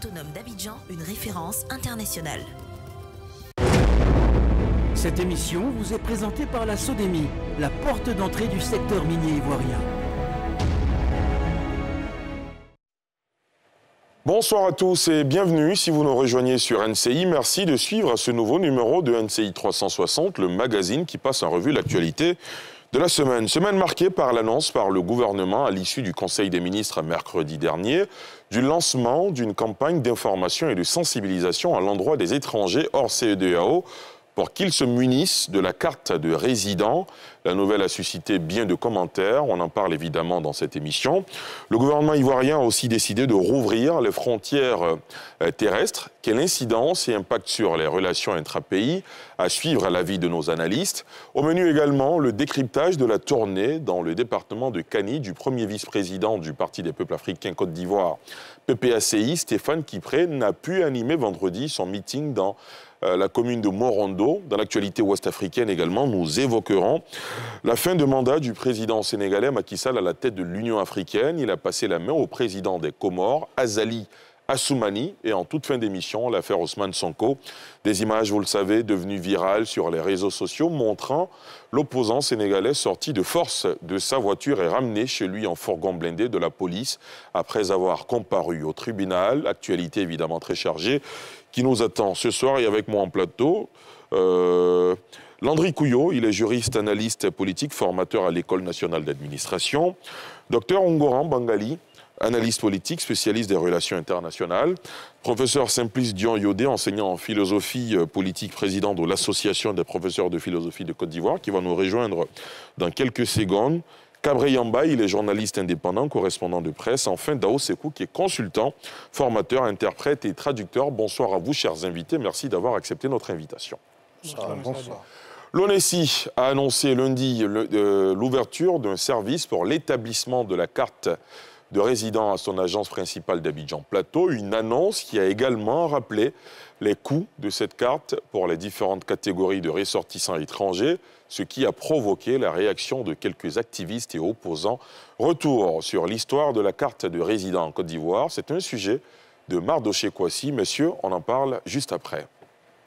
autonome d'Abidjan, une référence internationale. Cette émission vous est présentée par la SODEMI, la porte d'entrée du secteur minier ivoirien. Bonsoir à tous et bienvenue si vous nous rejoignez sur NCI. Merci de suivre ce nouveau numéro de NCI 360, le magazine qui passe en revue l'actualité de la semaine. Semaine marquée par l'annonce par le gouvernement à l'issue du Conseil des ministres mercredi dernier du lancement d'une campagne d'information et de sensibilisation à l'endroit des étrangers hors CEDEAO pour qu'ils se munissent de la carte de résident. La nouvelle a suscité bien de commentaires, on en parle évidemment dans cette émission. Le gouvernement ivoirien a aussi décidé de rouvrir les frontières terrestres. Quelle incidence et impact sur les relations intra-pays? À suivre à l'avis de nos analystes. Au menu également, le décryptage de la tournée dans le département de Kani du premier vice-président du Parti des peuples africains Côte d'Ivoire, PPACI, Stéphane Kipré, n'a pu animer vendredi son meeting dans la commune de Morondo. Dans l'actualité ouest-africaine également, nous évoquerons la fin de mandat du président sénégalais Macky Sall à la tête de l'Union africaine. Il a passé la main au président des Comores, Azali Assoumani, et en toute fin d'émission, l'affaire Ousmane Sonko. Des images, vous le savez, devenues virales sur les réseaux sociaux montrant l'opposant sénégalais sorti de force de sa voiture et ramené chez lui en fourgon blindé de la police après avoir comparu au tribunal. Actualité évidemment très chargée qui nous attend ce soir. Et avec moi en plateau, Landry Couillot, il est juriste, analyste politique, formateur à l'École nationale d'administration. Docteur Ongoran Bangali, analyste politique, spécialiste des relations internationales. Professeur Simplice Dion-Yodé, enseignant en philosophie politique, président de l'Association des professeurs de philosophie de Côte d'Ivoire, qui va nous rejoindre dans quelques secondes. Kabré Yamba, il est journaliste indépendant, correspondant de presse. Enfin, Dao Sekou, qui est consultant, formateur, interprète et traducteur. Bonsoir à vous, chers invités. Merci d'avoir accepté notre invitation. Bonsoir. L'ONESI a annoncé lundi l'ouverture d'un service pour l'établissement de la carte de résident à son agence principale d'Abidjan Plateau, une annonce qui a également rappelé les coûts de cette carte pour les différentes catégories de ressortissants étrangers, ce qui a provoqué la réaction de quelques activistes et opposants. Retour sur l'histoire de la carte de résident en Côte d'Ivoire, c'est un sujet de Mardoché Kouassi. Messieurs, on en parle juste après.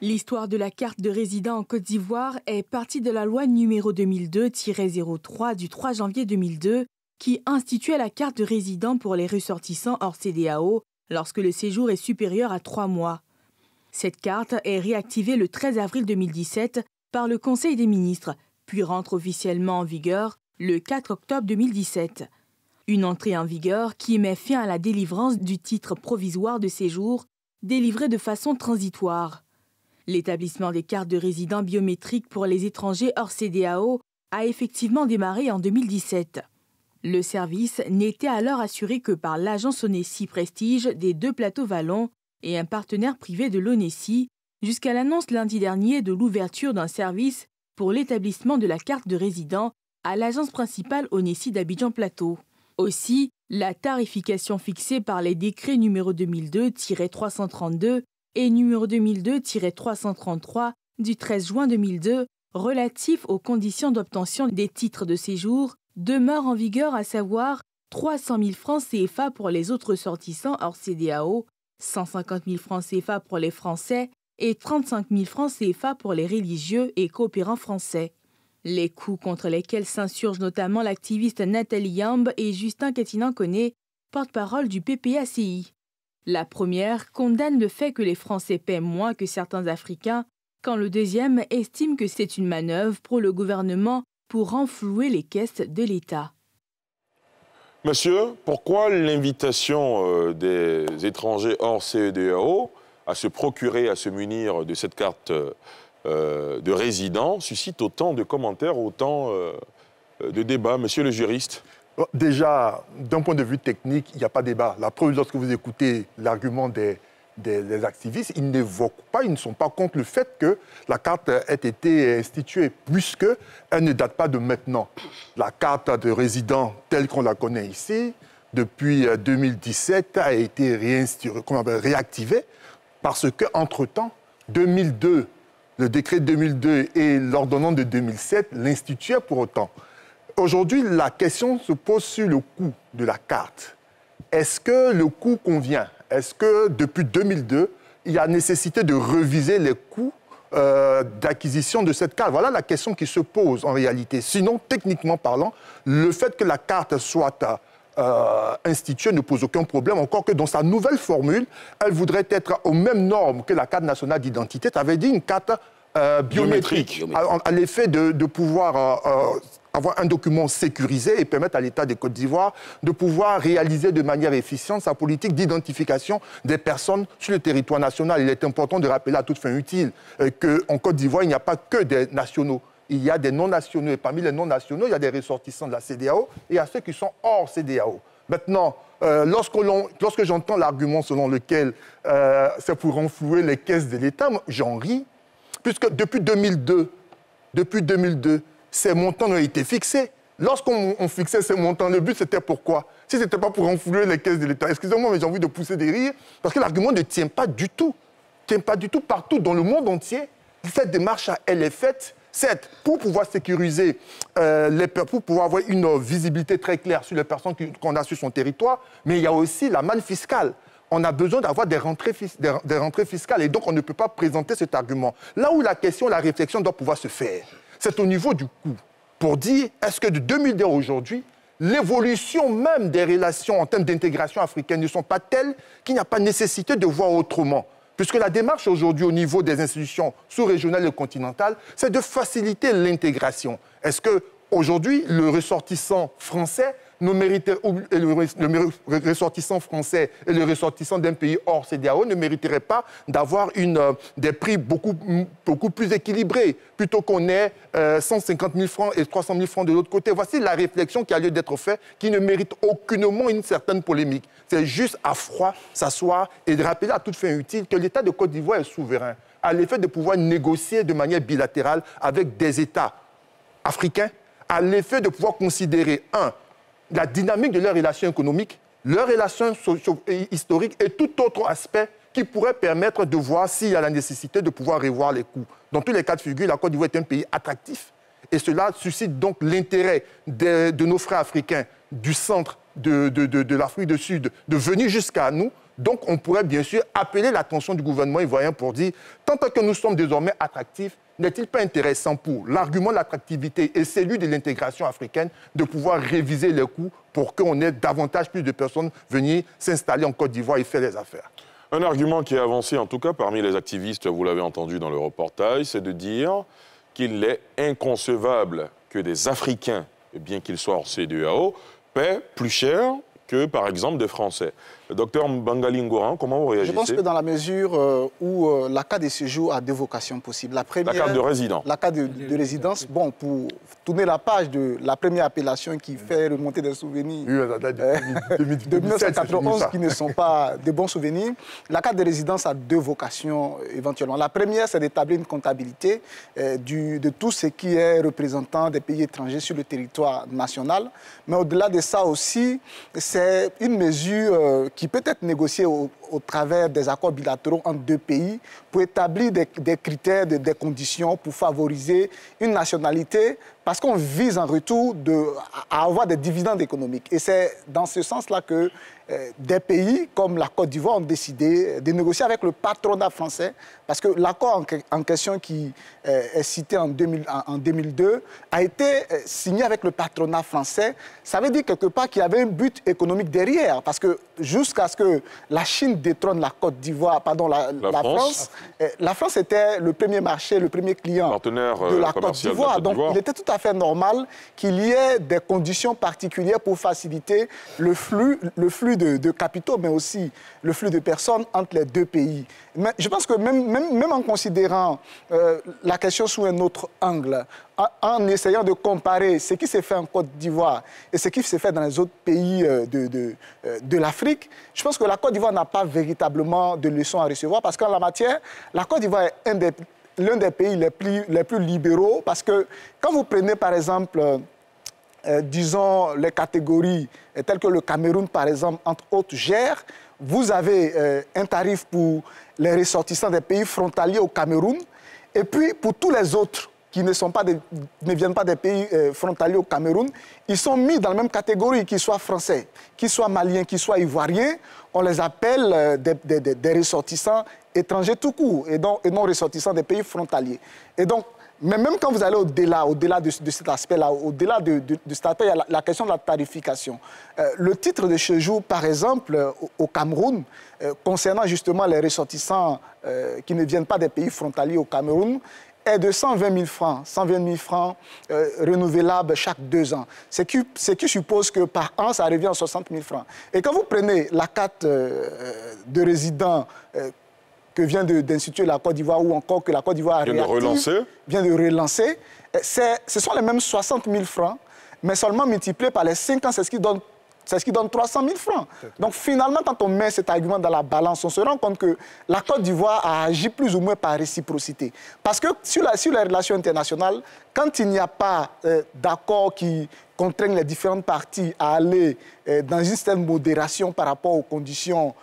L'histoire de la carte de résident en Côte d'Ivoire est partie de la loi numéro 2002-03 du 3 janvier 2002 qui instituait la carte de résident pour les ressortissants hors CEDEAO lorsque le séjour est supérieur à 3 mois. Cette carte est réactivée le 13 avril 2017 par le Conseil des ministres, puis rentre officiellement en vigueur le 4 octobre 2017. Une entrée en vigueur qui met fin à la délivrance du titre provisoire de séjour délivré de façon transitoire. L'établissement des cartes de résident biométriques pour les étrangers hors CEDEAO a effectivement démarré en 2017. Le service n'était alors assuré que par l'agence ONESI Prestige des deux plateaux wallons et un partenaire privé de l'ONESI jusqu'à l'annonce lundi dernier de l'ouverture d'un service pour l'établissement de la carte de résident à l'agence principale ONESI d'Abidjan Plateau. Aussi, la tarification fixée par les décrets numéro 2002-332 et numéro 2002-333 du 13 juin 2002 relatifs aux conditions d'obtention des titres de séjour demeure en vigueur, à savoir 300 000 francs CFA pour les autres ressortissants hors CEDEAO, 150 000 francs CFA pour les Français et 35 000 francs CFA pour les religieux et coopérants français. Les coûts contre lesquels s'insurgent notamment l'activiste Nathalie Yamb et Justin Katinan-Koné, porte-parole du PPACI. La première condamne le fait que les Français paient moins que certains Africains, quand le deuxième estime que c'est une manœuvre pour le gouvernement pour renflouer les caisses de l'État. Monsieur, pourquoi l'invitation des étrangers hors CEDEAO à se procurer, à se munir de cette carte de résident suscite autant de commentaires, autant de débats? Monsieur le juriste. Déjà, d'un point de vue technique, il n'y a pas de débat. La preuve, lorsque vous écoutez l'argument des activistes, ils n'évoquent pas, ils ne sont pas contre le fait que la carte ait été instituée, puisqu'elle ne date pas de maintenant. La carte de résident telle qu'on la connaît ici, depuis 2017, a été réactivée, parce qu'entre-temps, 2002, le décret de 2002 et l'ordonnance de 2007 l'instituaient pour autant. Aujourd'hui, la question se pose sur le coût de la carte. Est-ce que le coût convient? Est-ce que depuis 2002, il y a nécessité de reviser les coûts d'acquisition de cette carte? Voilà la question qui se pose en réalité. Sinon, techniquement parlant, le fait que la carte soit instituée ne pose aucun problème, encore que dans sa nouvelle formule, elle voudrait être aux mêmes normes que la carte nationale d'identité. Tu avais dit une carte biométrique, à l'effet de pouvoir avoir un document sécurisé et permettre à l'État de Côte d'Ivoire de pouvoir réaliser de manière efficiente sa politique d'identification des personnes sur le territoire national. Il est important de rappeler à toute fin utile qu'en Côte d'Ivoire, il n'y a pas que des nationaux. Il y a des non-nationaux et parmi les non-nationaux, il y a des ressortissants de la CEDEAO et il y a ceux qui sont hors CEDEAO. Maintenant, lorsque j'entends l'argument selon lequel c'est pour renflouer les caisses de l'État, j'en ris, puisque depuis 2002, ces montants ont été fixés. Lorsqu'on fixait ces montants, le but, c'était pourquoi? Si ce n'était pas pour renflouer les caisses de l'État. Excusez-moi, mais j'ai envie de pousser des rires, parce que l'argument ne tient pas du tout. Partout dans le monde entier, cette démarche, elle est faite, certes, pour pouvoir sécuriser, pour pouvoir avoir une visibilité très claire sur les personnes qu'on a sur son territoire, mais il y a aussi la manne fiscale. On a besoin d'avoir des rentrées fiscales et donc on ne peut pas présenter cet argument. Là où la réflexion doit pouvoir se faire, c'est au niveau du coût. Pour dire, est-ce que de 2002 à aujourd'hui, l'évolution même des relations en termes d'intégration africaine ne sont pas telles qu'il n'y a pas nécessité de voir autrement? Puisque la démarche aujourd'hui au niveau des institutions sous-régionales et continentales, c'est de faciliter l'intégration. Est-ce qu'aujourd'hui, le ressortissant français le ressortissant français et le ressortissant d'un pays hors CEDEAO ne mériteraient pas d'avoir des prix beaucoup plus équilibrés, plutôt qu'on ait 150 000 francs et 300 000 francs de l'autre côté. Voici la réflexion qui a lieu d'être faite, qui ne mérite aucunement une certaine polémique. C'est juste à froid s'asseoir et de rappeler à toute fin utile que l'État de Côte d'Ivoire est souverain, à l'effet de pouvoir négocier de manière bilatérale avec des États africains, à l'effet de pouvoir considérer, la dynamique de leurs relations économiques, leurs relations historiques et tout autre aspect qui pourrait permettre de voir s'il y a la nécessité de pouvoir revoir les coûts. Dans tous les cas de figure, la Côte d'Ivoire est un pays attractif et cela suscite donc l'intérêt de nos frères africains du centre de l'Afrique du Sud de venir jusqu'à nous. Donc on pourrait bien sûr appeler l'attention du gouvernement ivoirien pour dire, tant que nous sommes désormais attractifs, n'est-il pas intéressant pour l'argument de l'attractivité et celui de l'intégration africaine de pouvoir réviser les coûts pour qu'on ait plus de personnes venir s'installer en Côte d'Ivoire et faire des affaires? Un argument qui est avancé, en tout cas parmi les activistes, vous l'avez entendu dans le reportage, c'est de dire qu'il est inconcevable que des Africains, bien qu'ils soient hors CEDEAO, paient plus cher que, par exemple, des Français. Docteur Mbangali Ngouran, comment vous réagissez? Je pense que dans la mesure où la carte de séjour a deux vocations possibles. La première, la carte de résident. La carte de résidence, bon, pour tourner la page de la première appellation qui fait remonter des souvenirs de 1991 qui ne sont pas de bons souvenirs. La carte de résidence a deux vocations éventuellement. La première, c'est d'établir une comptabilité de tout ce qui est représentant des pays étrangers sur le territoire national. Mais au-delà de ça aussi, c'est une mesure qui peut être négociée au travers des accords bilatéraux entre deux pays pour établir des critères, des conditions pour favoriser une nationalité parce qu'on vise en retour à avoir des dividendes économiques. Et c'est dans ce sens-là que des pays comme la Côte d'Ivoire ont décidé de négocier avec le patronat français parce que l'accord en question qui est cité en 2002 a été signé avec le patronat français. Ça veut dire quelque part qu'il y avait un but économique derrière parce que jusqu'à ce que la Chine détrône la Côte d'Ivoire, pardon, la France, la France était le premier marché, le premier client de la Côte d'Ivoire. Donc il était tout à fait normal qu'il y ait des conditions particulières pour faciliter le flux de capitaux, mais aussi le flux de personnes entre les deux pays. Mais je pense que même en considérant la question sous un autre angle, en essayant de comparer ce qui s'est fait en Côte d'Ivoire et ce qui s'est fait dans les autres pays de l'Afrique, je pense que la Côte d'Ivoire n'a pas véritablement de leçons à recevoir parce qu'en la matière, la Côte d'Ivoire est l'un des pays les plus libéraux parce que quand vous prenez par exemple, disons, les catégories telles que le Cameroun par exemple, entre autres, gère, vous avez un tarif pour les ressortissants des pays frontaliers au Cameroun et puis pour tous les autres qui ne viennent pas des pays frontaliers au Cameroun, ils sont mis dans la même catégorie, qu'ils soient français, qu'ils soient maliens, qu'ils soient ivoiriens. On les appelle des ressortissants étrangers tout court et non ressortissants des pays frontaliers. Et donc, mais même quand vous allez au-delà de cet aspect-là, au-delà de cet aspect, il y a la question de la tarification. Le titre de séjour, par exemple, au Cameroun, concernant justement les ressortissants qui ne viennent pas des pays frontaliers au Cameroun, est de 120 000 francs, renouvelables chaque 2 ans. Ce qui suppose que par an, ça revient à 60 000 francs. Et quand vous prenez la carte de résident que vient d'instituer la Côte d'Ivoire ou encore que la Côte d'Ivoire vient de relancer, ce sont les mêmes 60 000 francs, mais seulement multipliés par les 5 ans, c'est ce qui donne 300 000 francs. Donc finalement, quand on met cet argument dans la balance, on se rend compte que la Côte d'Ivoire a agi plus ou moins par réciprocité. Parce que sur les relations internationales, quand il n'y a pas d'accord qui contraignent les différentes parties à aller dans une certaine modération par rapport aux conditions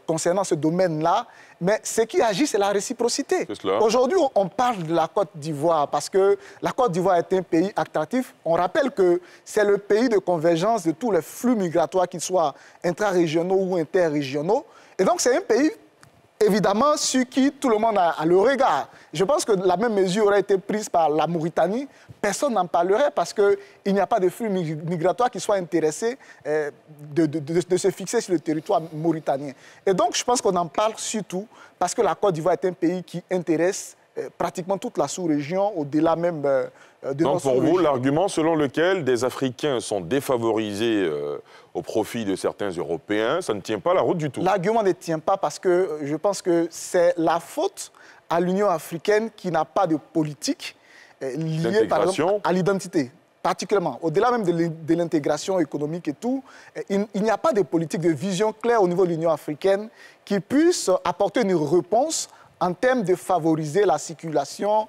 concernant ce domaine-là, mais ce qui agit, c'est la réciprocité. Aujourd'hui, on parle de la Côte d'Ivoire parce que la Côte d'Ivoire est un pays attractif. On rappelle que c'est le pays de convergence de tous les flux migratoires, qu'ils soient intra-régionaux ou interrégionaux. Et donc, c'est un pays, évidemment, sur qui tout le monde a le regard. Je pense que la même mesure aurait été prise par la Mauritanie. Personne n'en parlerait parce qu'il n'y a pas de flux migratoires qui soient intéressés de se fixer sur le territoire mauritanien. Et donc, je pense qu'on en parle surtout parce que la Côte d'Ivoire est un pays qui intéresse pratiquement toute la sous-région, au-delà même de donc pour vous, l'argument selon lequel des Africains sont défavorisés au profit de certains Européens, ça ne tient pas la route du tout. L'argument ne tient pas parce que je pense que c'est la faute à l'Union africaine qui n'a pas de politique liée par exemple à l'identité. Particulièrement, au-delà même de l'intégration économique et tout, il n'y a pas de politique de vision claire au niveau de l'Union africaine qui puisse apporter une réponse en termes de favoriser la circulation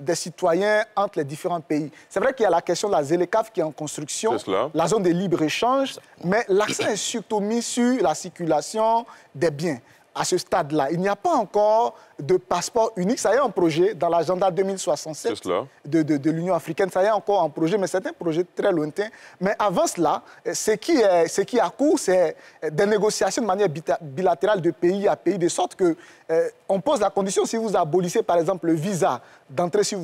des citoyens entre les différents pays. C'est vrai qu'il y a la question de la ZLECAf qui est en construction, la zone de libre-échange, mais l'accent est surtout mis sur la circulation des biens. À ce stade-là, il n'y a pas encore de passeport unique. Ça y est en projet dans l'agenda 2067 de l'Union africaine. Ça y est encore en projet, mais c'est un projet très lointain. Mais avant cela, ce qui est à court, c'est des négociations de manière bilatérale de pays à pays, de sorte que on pose la condition, si vous abolissez par exemple le visa d'entrée sur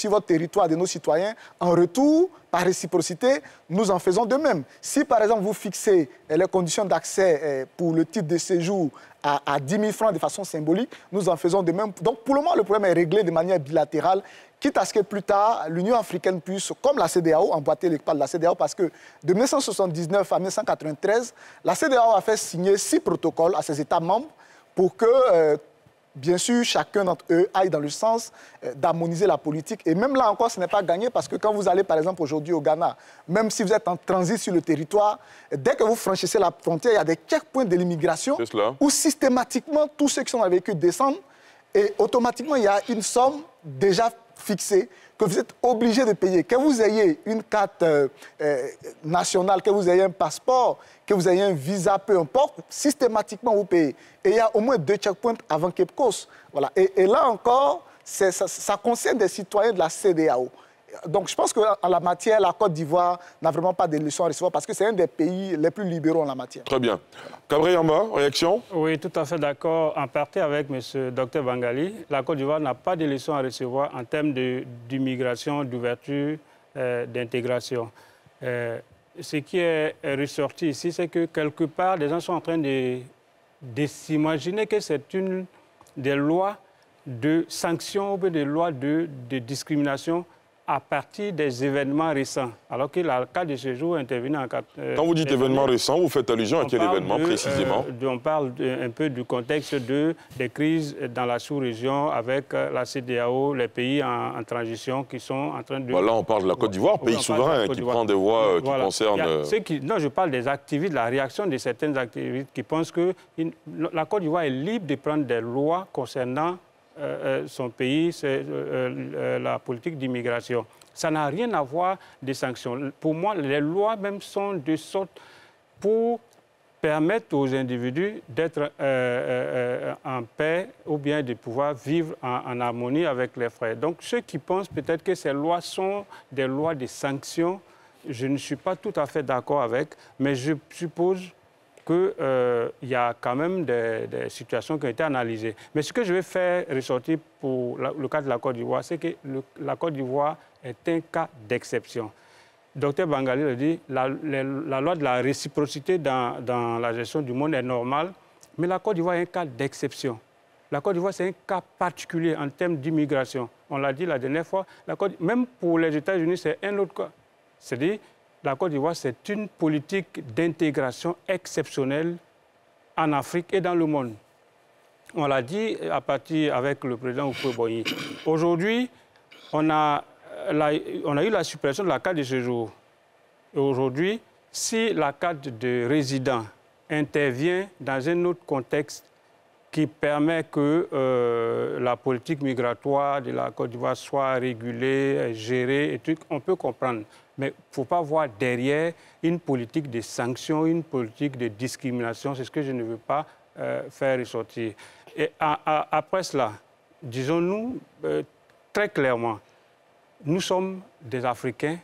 votre territoire de nos citoyens, en retour, par réciprocité, nous en faisons de même. Si par exemple vous fixez les conditions d'accès pour le titre de séjour à 10 000 francs de façon symbolique, nous en faisons de même. Donc pour le moment, le problème est réglé de manière bilatérale, quitte à ce que plus tard, l'Union africaine puisse, comme la CEDEAO, emboîter les pas de la CEDEAO, parce que de 1979 à 1993, la CEDEAO a fait signer 6 protocoles à ses États membres pour que, bien sûr, chacun d'entre eux aille dans le sens d'harmoniser la politique. Et même là encore, ce n'est pas gagné, parce que quand vous allez, par exemple, aujourd'hui au Ghana, même si vous êtes en transit sur le territoire, dès que vous franchissez la frontière, il y a des checkpoints de l'immigration où systématiquement, tous ceux qui sont dans le véhicule descendent et automatiquement, il y a une somme déjà fixée que vous êtes obligé de payer. Que vous ayez une carte nationale, que vous ayez un passeport, que vous ayez un visa, peu importe, systématiquement vous payez. Et il y a au moins 2 checkpoints avant Cape Coast. Voilà. Et là encore, ça concerne des citoyens de la CEDEAO. Donc je pense qu'en la matière, la Côte d'Ivoire n'a vraiment pas de leçons à recevoir parce que c'est un des pays les plus libéraux en la matière. Très bien. Kabri Yamba, réaction? Oui, tout à fait d'accord. En partie avec M. Dr Bangali, la Côte d'Ivoire n'a pas de leçons à recevoir en termes d'immigration, d'ouverture, d'intégration. Ce qui est ressorti ici, c'est que quelque part, les gens sont en train de s'imaginer que c'est une des lois de sanctions ou des lois de discrimination à partir des événements récents, alors que la carte de séjour intervenue en... Quand vous dites événements récents, vous faites allusion à quel événement précisément? On parle un peu du contexte des crises dans la sous-région avec la CEDEAO, les pays en transition qui sont en train de... Là, on parle de la Côte d'Ivoire, pays souverain qui prend des voies qui concernent... Non, je parle des activistes, de la réaction de certains activistes qui pensent que la Côte d'Ivoire est libre de prendre des lois concernant son pays, c'est la politique d'immigration. Ça n'a rien à voir des sanctions. Pour moi, les lois même sont de sorte pour permettent aux individus d'être en paix ou bien de pouvoir vivre en harmonie avec les frères. Donc ceux qui pensent peut-être que ces lois sont des lois de sanctions, je ne suis pas tout à fait d'accord avec, mais je suppose qu'il y a quand même des situations qui ont été analysées. Mais ce que je vais faire ressortir pour le cas de la Côte d'Ivoire, c'est que la Côte d'Ivoire est un cas d'exception. Dr Bangali le dit, la loi de la réciprocité dans la gestion du monde est normale, mais la Côte d'Ivoire est un cas d'exception. La Côte d'Ivoire, c'est un cas particulier en termes d'immigration. On l'a dit la dernière fois, même pour les États-Unis, c'est un autre cas. C'est-à-dire, la Côte d'Ivoire, c'est une politique d'intégration exceptionnelle en Afrique et dans le monde. On l'a dit à partir avec le président Houphouët-Boigny. Aujourd'hui, on a eu la suppression de la carte de séjour. Et aujourd'hui, si la carte de résident intervient dans un autre contexte qui permet que la politique migratoire de la Côte d'Ivoire soit régulée, gérée, et tout, on peut comprendre. Mais il ne faut pas voir derrière une politique de sanctions, une politique de discrimination. C'est ce que je ne veux pas faire ressortir. Et après cela, disons-nous très clairement, nous sommes des Africains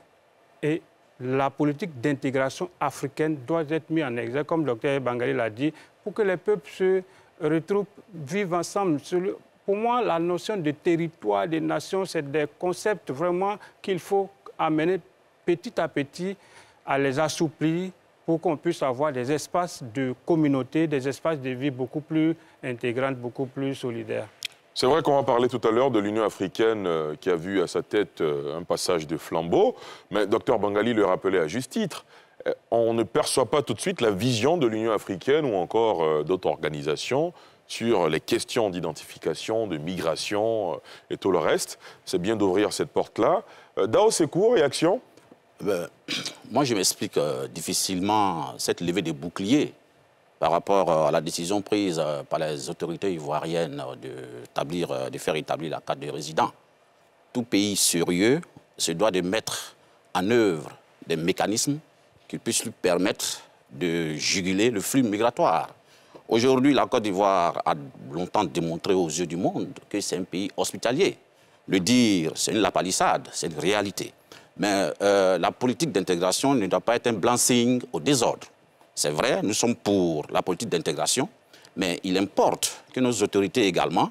et la politique d'intégration africaine doit être mise en exergue, comme le Dr Bangali l'a dit, pour que les peuples se retrouvent, vivent ensemble. Pour moi, la notion de territoire, de nation, c'est des concepts vraiment qu'il faut amener petit à petit à les assouplir pour qu'on puisse avoir des espaces de communauté, des espaces de vie beaucoup plus intégrants, beaucoup plus solidaires. C'est vrai qu'on va parler tout à l'heure de l'Union africaine qui a vu à sa tête un passage de flambeau, mais Dr Bangali le rappelait à juste titre. On ne perçoit pas tout de suite la vision de l'Union africaine ou encore d'autres organisations sur les questions d'identification, de migration et tout le reste. C'est bien d'ouvrir cette porte-là. Dao Sekou, réaction? Moi, je m'explique difficilement cette levée des boucliers par rapport à la décision prise par les autorités ivoiriennes de faire établir la carte de résident. Tout pays sérieux se doit de mettre en œuvre des mécanismes qui puissent lui permettre de juguler le flux migratoire. Aujourd'hui, la Côte d'Ivoire a longtemps démontré aux yeux du monde que c'est un pays hospitalier. Le dire, c'est une lapalissade, c'est une réalité. Mais la politique d'intégration ne doit pas être un blanc-seing au désordre. C'est vrai, nous sommes pour la politique d'intégration, mais il importe que nos autorités également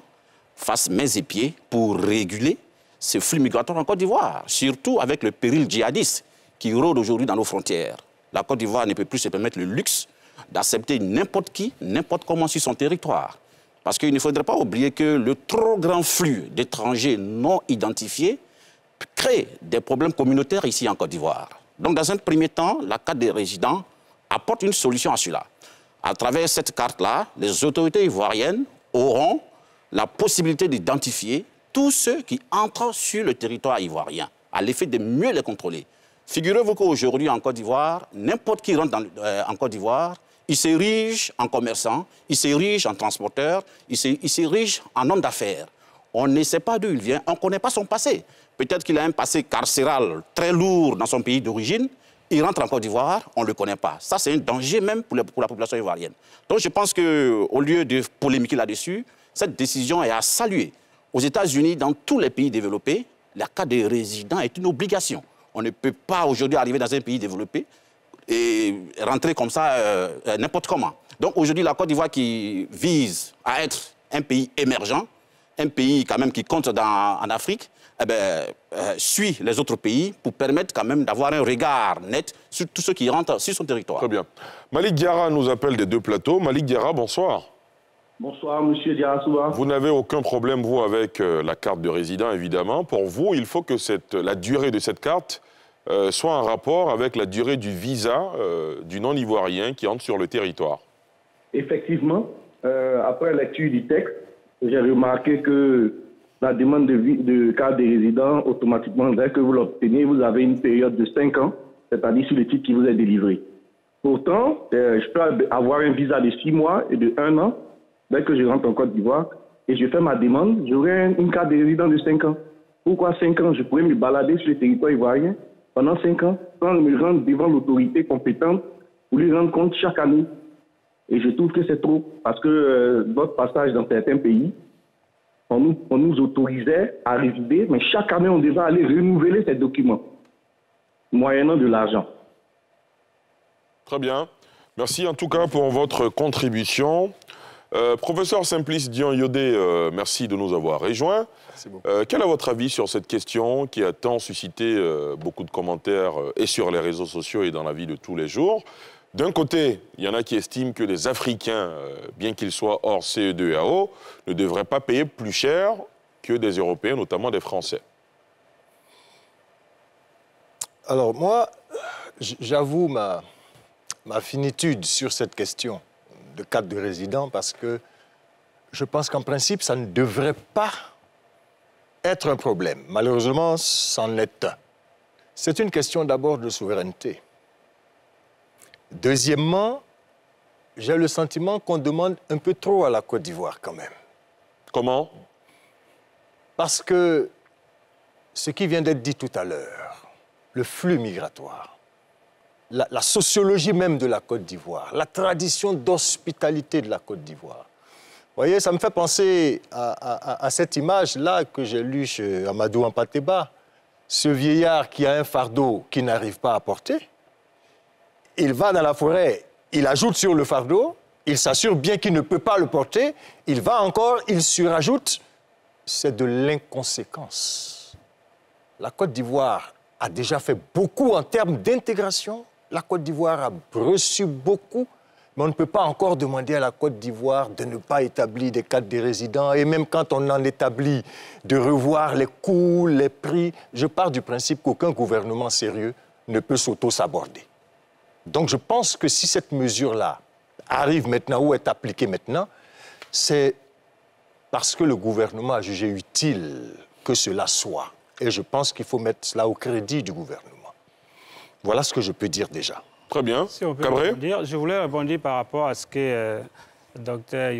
fassent mains et pieds pour réguler ces flux migratoires en Côte d'Ivoire, surtout avec le péril djihadiste qui rôde aujourd'hui dans nos frontières. La Côte d'Ivoire ne peut plus se permettre le luxe d'accepter n'importe qui, n'importe comment sur son territoire. Parce qu'il ne faudrait pas oublier que le trop grand flux d'étrangers non identifiés crée des problèmes communautaires ici en Côte d'Ivoire. Donc, dans un premier temps, la carte des résidents apporte une solution à cela. À travers cette carte-là, les autorités ivoiriennes auront la possibilité d'identifier tous ceux qui entrent sur le territoire ivoirien, à l'effet de mieux les contrôler. Figurez-vous qu'aujourd'hui, en Côte d'Ivoire, n'importe qui rentre en Côte d'Ivoire, il s'érige en commerçant, il s'érige en transporteur, il s'érige en homme d'affaires. On ne sait pas d'où il vient, on ne connaît pas son passé. Peut-être qu'il a un passé carcéral très lourd dans son pays d'origine. Il rentre en Côte d'Ivoire, on ne le connaît pas. Ça, c'est un danger même pour la population ivoirienne. Donc, je pense qu'au lieu de polémiquer là-dessus, cette décision est à saluer. Aux États-Unis, dans tous les pays développés, la carte de résident est une obligation. On ne peut pas aujourd'hui arriver dans un pays développé et rentrer comme ça n'importe comment. Donc, aujourd'hui, la Côte d'Ivoire qui vise à être un pays émergent, un pays quand même qui compte en Afrique, suit les autres pays pour permettre quand même d'avoir un regard net sur tous ceux qui rentrent sur son territoire. Très bien. Malik Diarra nous appelle des deux plateaux. Malik Diarra, bonsoir. Bonsoir, monsieur Diarra-Souba. Vous n'avez aucun problème, vous, avec la carte de résident, évidemment. Pour vous, il faut que la durée de cette carte soit en rapport avec la durée du visa du non-ivoirien qui entre sur le territoire. Effectivement, après lecture du texte, j'ai remarqué que la demande de carte de résident, automatiquement, dès que vous l'obtenez, vous avez une période de 5 ans, c'est-à-dire sur le titre qui vous est délivré. Pourtant, je peux avoir un visa de 6 mois et de 1 an, dès que je rentre en Côte d'Ivoire, et je fais ma demande, j'aurai une carte de résident de 5 ans. Pourquoi 5 ans? Je pourrais me balader sur le territoire ivoirien pendant 5 ans, sans me rendre devant l'autorité compétente pour lui rendre compte chaque année. Et je trouve que c'est trop, parce que notre passage dans certains pays, on nous autorisait à résider, mais chaque année, on devait aller renouveler ces documents, moyennant de l'argent. Très bien. Merci en tout cas pour votre contribution. Professeur Simplice Dion-Yodé, merci de nous avoir rejoints. Quel est votre avis sur cette question qui a tant suscité beaucoup de commentaires et sur les réseaux sociaux et dans la vie de tous les jours? D'un côté, il y en a qui estiment que les Africains, bien qu'ils soient hors CEDEAO, ne devraient pas payer plus cher que des Européens, notamment des Français. Alors moi, j'avoue ma finitude sur cette question de carte de résident parce que je pense qu'en principe, ça ne devrait pas être un problème. Malheureusement, c'en est un. C'est une question d'abord de souveraineté. Deuxièmement, j'ai le sentiment qu'on demande un peu trop à la Côte d'Ivoire quand même. Comment? Parce que ce qui vient d'être dit tout à l'heure, le flux migratoire, la sociologie même de la Côte d'Ivoire, la tradition d'hospitalité de la Côte d'Ivoire. Vous voyez, ça me fait penser à cette image-là que j'ai lue chez Amadou Ampateba. Ce vieillard qui a un fardeau qu'il n'arrive pas à porter, il va dans la forêt, il ajoute sur le fardeau, il s'assure bien qu'il ne peut pas le porter, il va encore, il surajoute. C'est de l'inconséquence. La Côte d'Ivoire a déjà fait beaucoup en termes d'intégration. La Côte d'Ivoire a reçu beaucoup, mais on ne peut pas encore demander à la Côte d'Ivoire de ne pas établir des cartes de résidents, et même quand on en établit, de revoir les coûts, les prix. Je pars du principe qu'aucun gouvernement sérieux ne peut s'auto-saborder. Donc je pense que si cette mesure-là arrive maintenant ou est appliquée maintenant, c'est parce que le gouvernement a jugé utile que cela soit. Et je pense qu'il faut mettre cela au crédit du gouvernement. Voilà ce que je peux dire déjà. Très bien. Si on peut Cabré? je voulais rebondir par rapport à ce que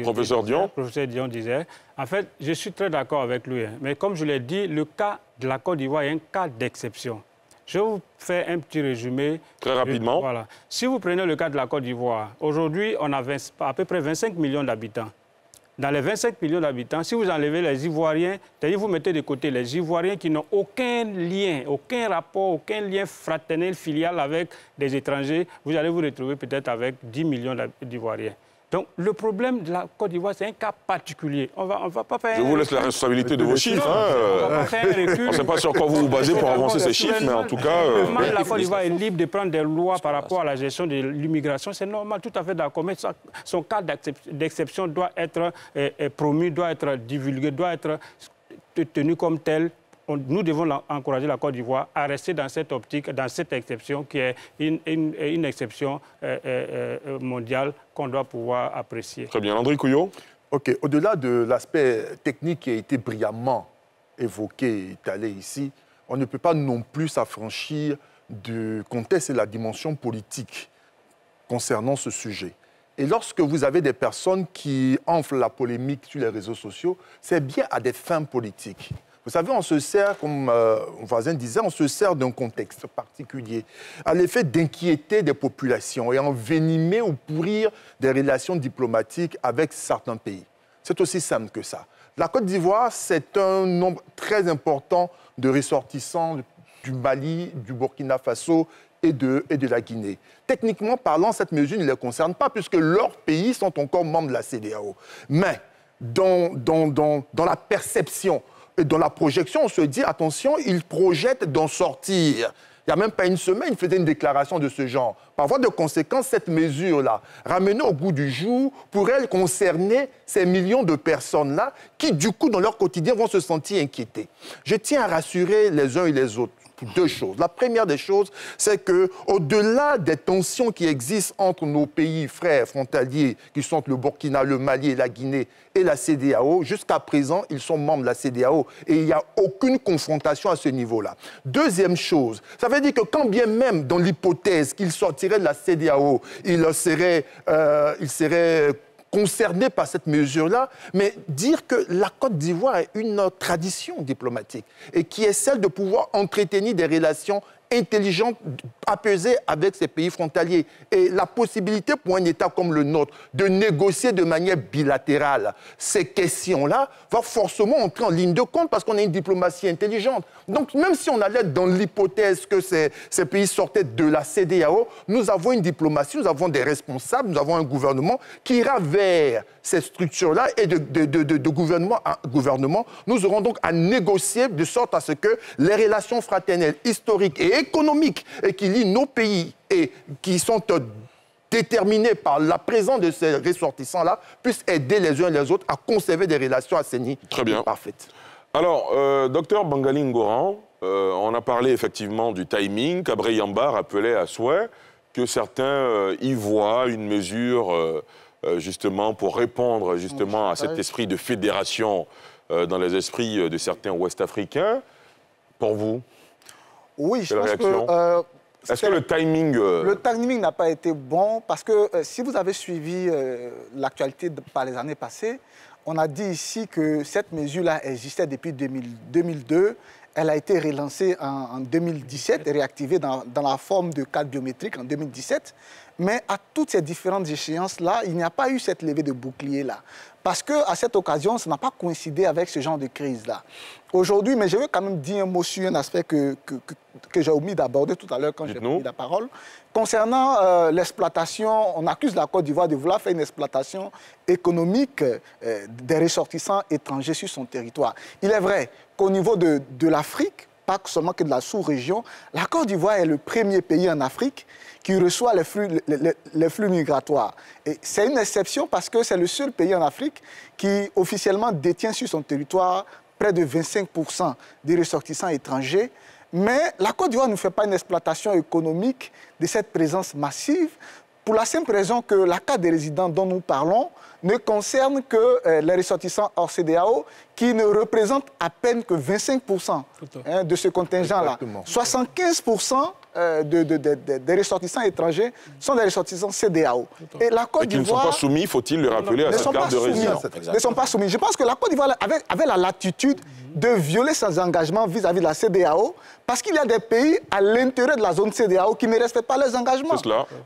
Professeur Dion disait. En fait, je suis très d'accord avec lui. Hein. Mais comme je l'ai dit, le cas de la Côte d'Ivoire est un cas d'exception. Je vais vous faire un petit résumé. Très rapidement. Voilà. Si vous prenez le cas de la Côte d'Ivoire, aujourd'hui, on a à peu près 25 millions d'habitants. Dans les 25 millions d'habitants, si vous enlevez les Ivoiriens, c'est-à-dire vous mettez de côté les Ivoiriens qui n'ont aucun lien, aucun rapport, aucun lien fraternel, filial avec des étrangers, vous allez vous retrouver peut-être avec 10 millions d'Ivoiriens. Donc, le problème de la Côte d'Ivoire, c'est un cas particulier. On va pas faire... Je vous laisse la responsabilité de vos chiffres. On ne sait pas sur quoi vous vous basez pour avancer ces chiffres, mais en tout cas... La Côte d'Ivoire est libre de prendre des lois par rapport à la gestion de l'immigration. C'est normal, tout à fait d'accord. Mais son cas d'exception doit être promu, doit être divulgué, doit être tenu comme tel. Nous devons encourager la Côte d'Ivoire à rester dans cette optique, dans cette exception qui est une exception mondiale qu'on doit pouvoir apprécier. Très bien. André Couillot? OK. Au-delà de l'aspect technique qui a été brillamment évoqué et étalé ici, on ne peut pas non plus s'affranchir du contexte et la dimension politique concernant ce sujet. Et lorsque vous avez des personnes qui enflent la polémique sur les réseaux sociaux, c'est bien à des fins politiques. Vous savez, on se sert, comme mon voisin disait, on se sert d'un contexte particulier à l'effet d'inquiéter des populations et envenimer ou pourrir des relations diplomatiques avec certains pays. C'est aussi simple que ça. La Côte d'Ivoire, c'est un nombre très important de ressortissants du Mali, du Burkina Faso et de la Guinée. Techniquement parlant, cette mesure ne les concerne pas puisque leurs pays sont encore membres de la CEDEAO. Mais dans la perception et dans la projection, on se dit, attention, ils projettent d'en sortir. Il n'y a même pas une semaine, ils faisaient une déclaration de ce genre. Par voie de conséquence, cette mesure-là, ramenée au goût du jour, pourrait concerner ces millions de personnes-là qui, du coup, dans leur quotidien, vont se sentir inquiétés. Je tiens à rassurer les uns et les autres. Deux choses. La première des choses, c'est qu'au-delà des tensions qui existent entre nos pays frères frontaliers, qui sont le Burkina, le Mali et la Guinée, et la CEDEAO, jusqu'à présent, ils sont membres de la CEDEAO et il n'y a aucune confrontation à ce niveau-là. Deuxième chose, ça veut dire que quand bien même, dans l'hypothèse qu'ils sortiraient de la CEDEAO, ils seraient concernés par cette mesure-là, mais dire que la Côte d'Ivoire a une tradition diplomatique et qui est celle de pouvoir entretenir des relations intelligente, apaisée avec ces pays frontaliers. Et la possibilité pour un État comme le nôtre de négocier de manière bilatérale ces questions-là va forcément entrer en ligne de compte parce qu'on a une diplomatie intelligente. Donc, même si on allait dans l'hypothèse que ces pays sortaient de la CEDEAO, nous avons une diplomatie, nous avons des responsables, nous avons un gouvernement qui ira vers ces structures-là et de gouvernement à gouvernement. Nous aurons donc à négocier de sorte à ce que les relations fraternelles, historiques et économiques qui lient nos pays et qui sont déterminés par la présence de ces ressortissants-là puissent aider les uns et les autres à conserver des relations assainies et parfaites. Alors, docteur Bangali Ngoran, on a parlé effectivement du timing. Kabré Yamba rappelait à souhait que certains y voient une mesure justement pour répondre justement à cet esprit de fédération dans les esprits de certains Ouest-Africains. Pour vous? Oui, je pense que... Est-ce que le timing... Le timing n'a pas été bon parce que si vous avez suivi l'actualité par les années passées, on a dit ici que cette mesure-là existait depuis 2002. Elle a été relancée en 2017 et réactivée dans la forme de cadre biométrique en 2017. Mais à toutes ces différentes échéances-là, il n'y a pas eu cette levée de bouclier-là. Parce qu'à cette occasion, ça n'a pas coïncidé avec ce genre de crise-là. Aujourd'hui, mais je veux quand même dire un mot sur un aspect que j'ai omis d'aborder tout à l'heure quand j'ai pris la parole. Concernant l'exploitation, on accuse la Côte d'Ivoire de vouloir faire une exploitation économique des ressortissants étrangers sur son territoire. Il est vrai qu'au niveau de l'Afrique, pas seulement que de la sous-région, la Côte d'Ivoire est le premier pays en Afrique qui reçoit les flux migratoires. Et c'est une exception parce que c'est le seul pays en Afrique qui officiellement détient sur son territoire près de 25% des ressortissants étrangers. Mais la Côte d'Ivoire ne fait pas une exploitation économique de cette présence massive pour la simple raison que la carte des résidents dont nous parlons ne concerne que les ressortissants hors CEDEAO qui ne représentent à peine que 25% de ce contingent-là. 75% des ressortissants étrangers sont des ressortissants CEDEAO. Et la Côte d'Ivoire... qui ne sont pas soumis, faut-il le rappeler, à cette carte de résidence. Ne sont pas soumis. Je pense que la Côte d'Ivoire avait la latitude de violer ses engagements vis-à-vis de la CEDEAO parce qu'il y a des pays à l'intérieur de la zone CEDEAO qui ne respectent pas leurs engagements.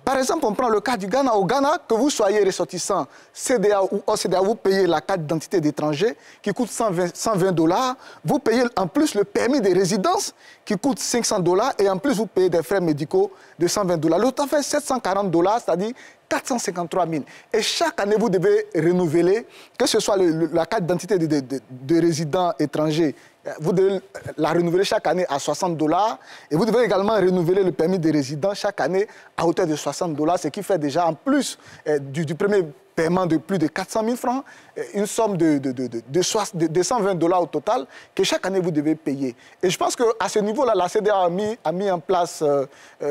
Par exemple, on prend le cas du Ghana. Au Ghana, que vous soyez ressortissant CEDEAO ou hors CEDEAO, vous payez la carte d'identité d'étranger qui coûte $120. Vous payez en plus le permis de résidence qui coûte $500 et en plus vous payez des frais médicaux de $120. Le total fait $740, c'est-à-dire 453 000. Et chaque année, vous devez renouveler, que ce soit la carte d'identité de résidents étrangers, vous devez la renouveler chaque année à $60 et vous devez également renouveler le permis de résident chaque année à hauteur de $60, ce qui fait déjà en plus du premier paiement de plus de 400 000 francs, une somme de $120 au total que chaque année vous devez payer. Et je pense qu'à ce niveau-là, la CEDEAO a mis en place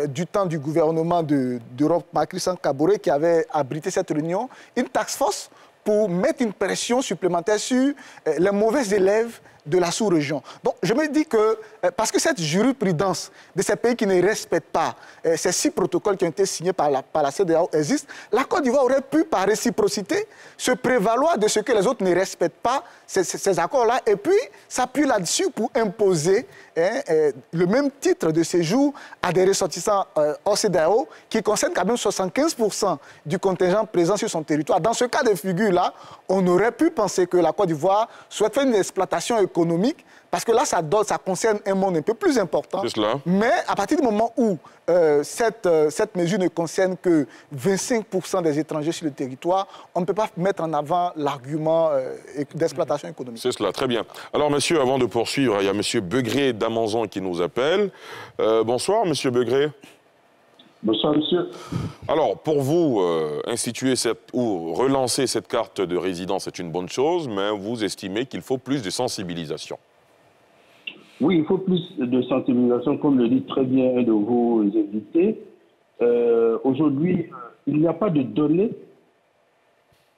du temps du gouvernement d'Europe, Christian Kaboré, qui avait abrité cette réunion, une task force pour mettre une pression supplémentaire sur les mauvais élèves de la sous-région. Donc, je me dis que, parce que cette jurisprudence de ces pays qui ne respectent pas ces 6 protocoles qui ont été signés par la CEDEAO existe, la Côte d'Ivoire aurait pu, par réciprocité, se prévaloir de ce que les autres ne respectent pas, ces accords-là, et puis s'appuyer là-dessus pour imposer le même titre de séjour à des ressortissants hors CEDEAO qui concernent quand même 75% du contingent présent sur son territoire. Dans ce cas de figure-là, on aurait pu penser que la Côte d'Ivoire souhaite faire une exploitation économique, parce que là, ça concerne un monde un peu plus important. Mais à partir du moment où cette mesure ne concerne que 25% des étrangers sur le territoire, on ne peut pas mettre en avant l'argument d'exploitation économique. C'est cela, très bien. Alors, monsieur, avant de poursuivre, il y a monsieur Begré d'Amanzon qui nous appelle. Bonsoir, monsieur Begré. Bonsoir, monsieur. Alors, pour vous, instituer ou relancer cette carte de résidence est une bonne chose, mais vous estimez qu'il faut plus de sensibilisation. Oui, il faut plus de sensibilisation, comme le dit très bien un de vos invités. Aujourd'hui, il n'y a pas de données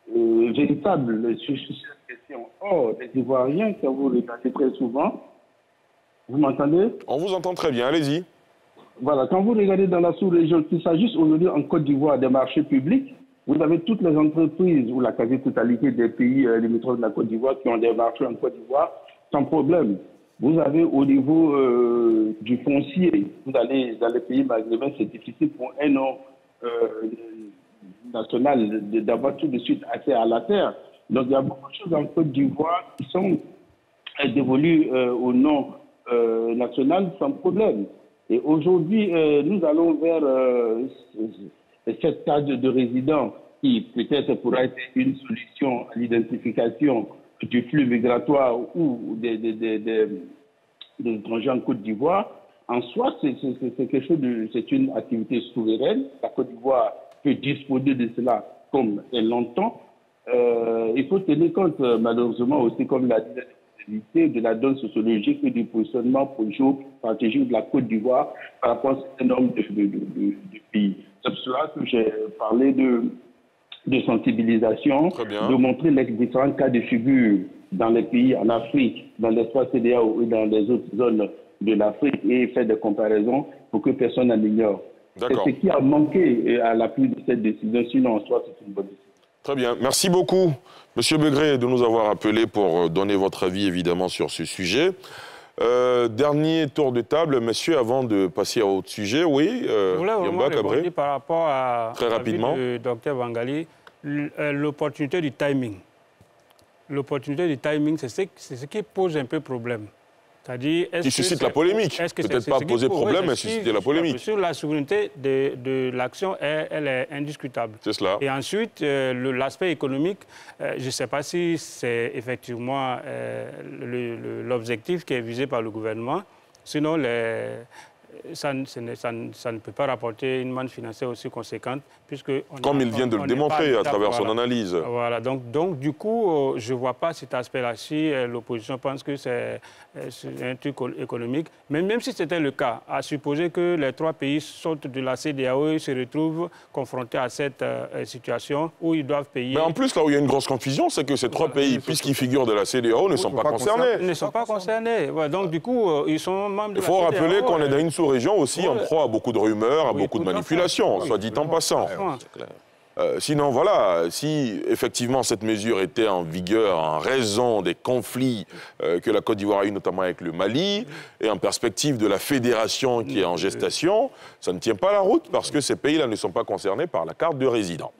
véritables sur cette question. Or, les Ivoiriens, quand vous regardez très souvent, vous m'entendez? On vous entend très bien, allez-y. Voilà, quand vous regardez dans la sous-région, qu'il s'agisse aujourd'hui en Côte d'Ivoire des marchés publics, vous avez toutes les entreprises ou la quasi-totalité des pays limitrophes de la Côte d'Ivoire qui ont des marchés en Côte d'Ivoire sans problème. Vous avez au niveau du foncier, vous allez dans les pays maghrébins, c'est difficile pour un nom national d'avoir tout de suite accès à la terre. Donc il y a beaucoup de choses en Côte d'Ivoire qui sont dévolues au nom national sans problème. Et aujourd'hui, nous allons vers cette carte de résident qui peut-être pourra être une solution à l'identification du flux migratoire ou des étrangers en Côte d'Ivoire. En soi, c'est quelque chose c'est une activité souveraine. La Côte d'Ivoire peut disposer de cela comme elle l'entend. Il faut tenir compte, malheureusement, aussi, comme l'a dit, de la donne sociologique et du positionnement stratégique de la Côte d'Ivoire par rapport à un certain nombre de pays. C'est pour cela que j'ai parlé de sensibilisation, de montrer les différents cas de figure dans les pays en Afrique, dans l'espace CEDEAO et dans les autres zones de l'Afrique et faire des comparaisons pour que personne n'en ignore. C'est ce qui a manqué à l'appui de cette décision, sinon en soi c'est une bonne décision. Très bien. Merci beaucoup, Monsieur Begré, de nous avoir appelés pour donner votre avis, évidemment, sur ce sujet. Dernier tour de table, monsieur, avant de passer à autre sujet. Oui, je voulais vraiment répondre par rapport à très rapidement du docteur Vangali, l'opportunité du timing. L'opportunité du timing, c'est ce qui pose un peu problème. C'est-à-dire, qui suscite la polémique. Peut-être pas poser problème, mais susciter la polémique. Sur la souveraineté de l'action, elle est indiscutable. C'est cela. Et ensuite, l'aspect économique, je ne sais pas si c'est effectivement l'objectif qui est visé par le gouvernement. Sinon, ça ne peut pas rapporter une manne financière aussi conséquente, puisque... Comme il vient de le démontrer à travers son analyse. Voilà, donc du coup, je ne vois pas cet aspect-là. Si l'opposition pense que c'est un truc économique, mais même si c'était le cas, à supposer que les trois pays sortent de la CEDEAO et se retrouvent confrontés à cette situation où ils doivent payer... Mais en plus, là où il y a une grosse confusion, c'est que ces trois pays, puisqu'ils figurent de la CEDEAO, ne sont pas concernés. Ils ne sont pas concernés. Ouais, donc du coup, ils sont membres de la CEDEAO. Il faut rappeler qu'on est dans une sous-région aussi en proie à beaucoup de rumeurs, à beaucoup de manipulations, soit dit en passant. Sinon, voilà, si effectivement cette mesure était en vigueur en raison des conflits que la Côte d'Ivoire a eu notamment avec le Mali et en perspective de la fédération qui est en gestation, ça ne tient pas la route parce que ces pays-là ne sont pas concernés par la carte de résident.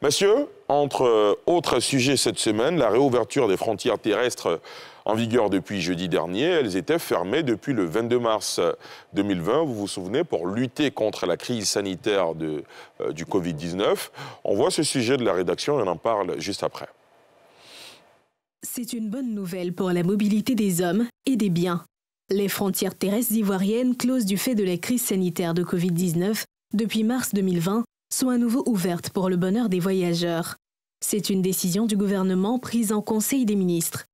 Messieurs, entre autres sujets cette semaine, la réouverture des frontières terrestres en vigueur depuis jeudi dernier, elles étaient fermées depuis le 22 mars 2020, vous vous souvenez, pour lutter contre la crise sanitaire du Covid-19. On voit ce sujet de la rédaction et on en parle juste après. C'est une bonne nouvelle pour la mobilité des hommes et des biens. Les frontières terrestres ivoiriennes, closes du fait de la crise sanitaire de Covid-19 depuis mars 2020, sont à nouveau ouvertes pour le bonheur des voyageurs. C'est une décision du gouvernement prise en Conseil des ministres.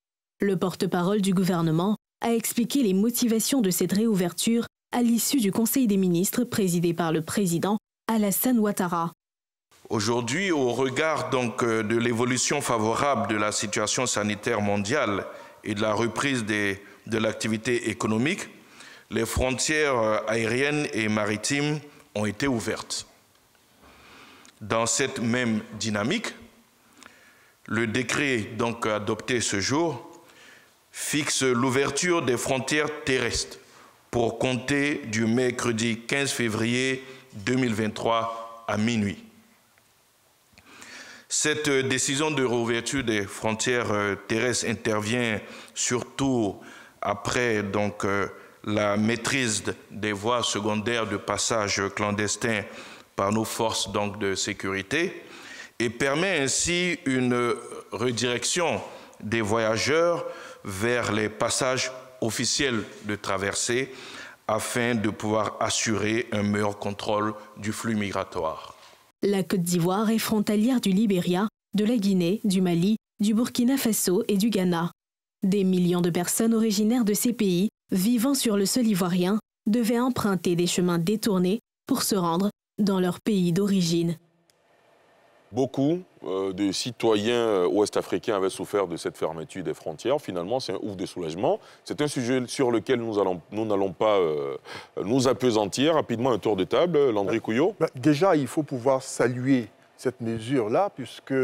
Le porte-parole du gouvernement a expliqué les motivations de cette réouverture à l'issue du Conseil des ministres présidé par le président Alassane Ouattara. Aujourd'hui, au regard donc de l'évolution favorable de la situation sanitaire mondiale et de la reprise de l'activité économique, les frontières aériennes et maritimes ont été ouvertes. Dans cette même dynamique, le décret donc adopté ce jour fixe l'ouverture des frontières terrestres pour compter du mercredi 15 février 2023 à minuit. Cette décision de réouverture des frontières terrestres intervient surtout après donc, la maîtrise des voies secondaires de passage clandestin par nos forces donc, de sécurité et permet ainsi une redirection des voyageurs vers les passages officiels de traversée afin de pouvoir assurer un meilleur contrôle du flux migratoire. La Côte d'Ivoire est frontalière du Libéria, de la Guinée, du Mali, du Burkina Faso et du Ghana. Des millions de personnes originaires de ces pays, vivant sur le sol ivoirien, devaient emprunter des chemins détournés pour se rendre dans leur pays d'origine. Beaucoup de citoyens ouest-africains avaient souffert de cette fermeture des frontières. Finalement, c'est un ouf de soulagement. C'est un sujet sur lequel nous n'allons pas nous appesantir. Rapidement, un tour de table. Landry Couillot. Déjà, il faut pouvoir saluer cette mesure-là, puisque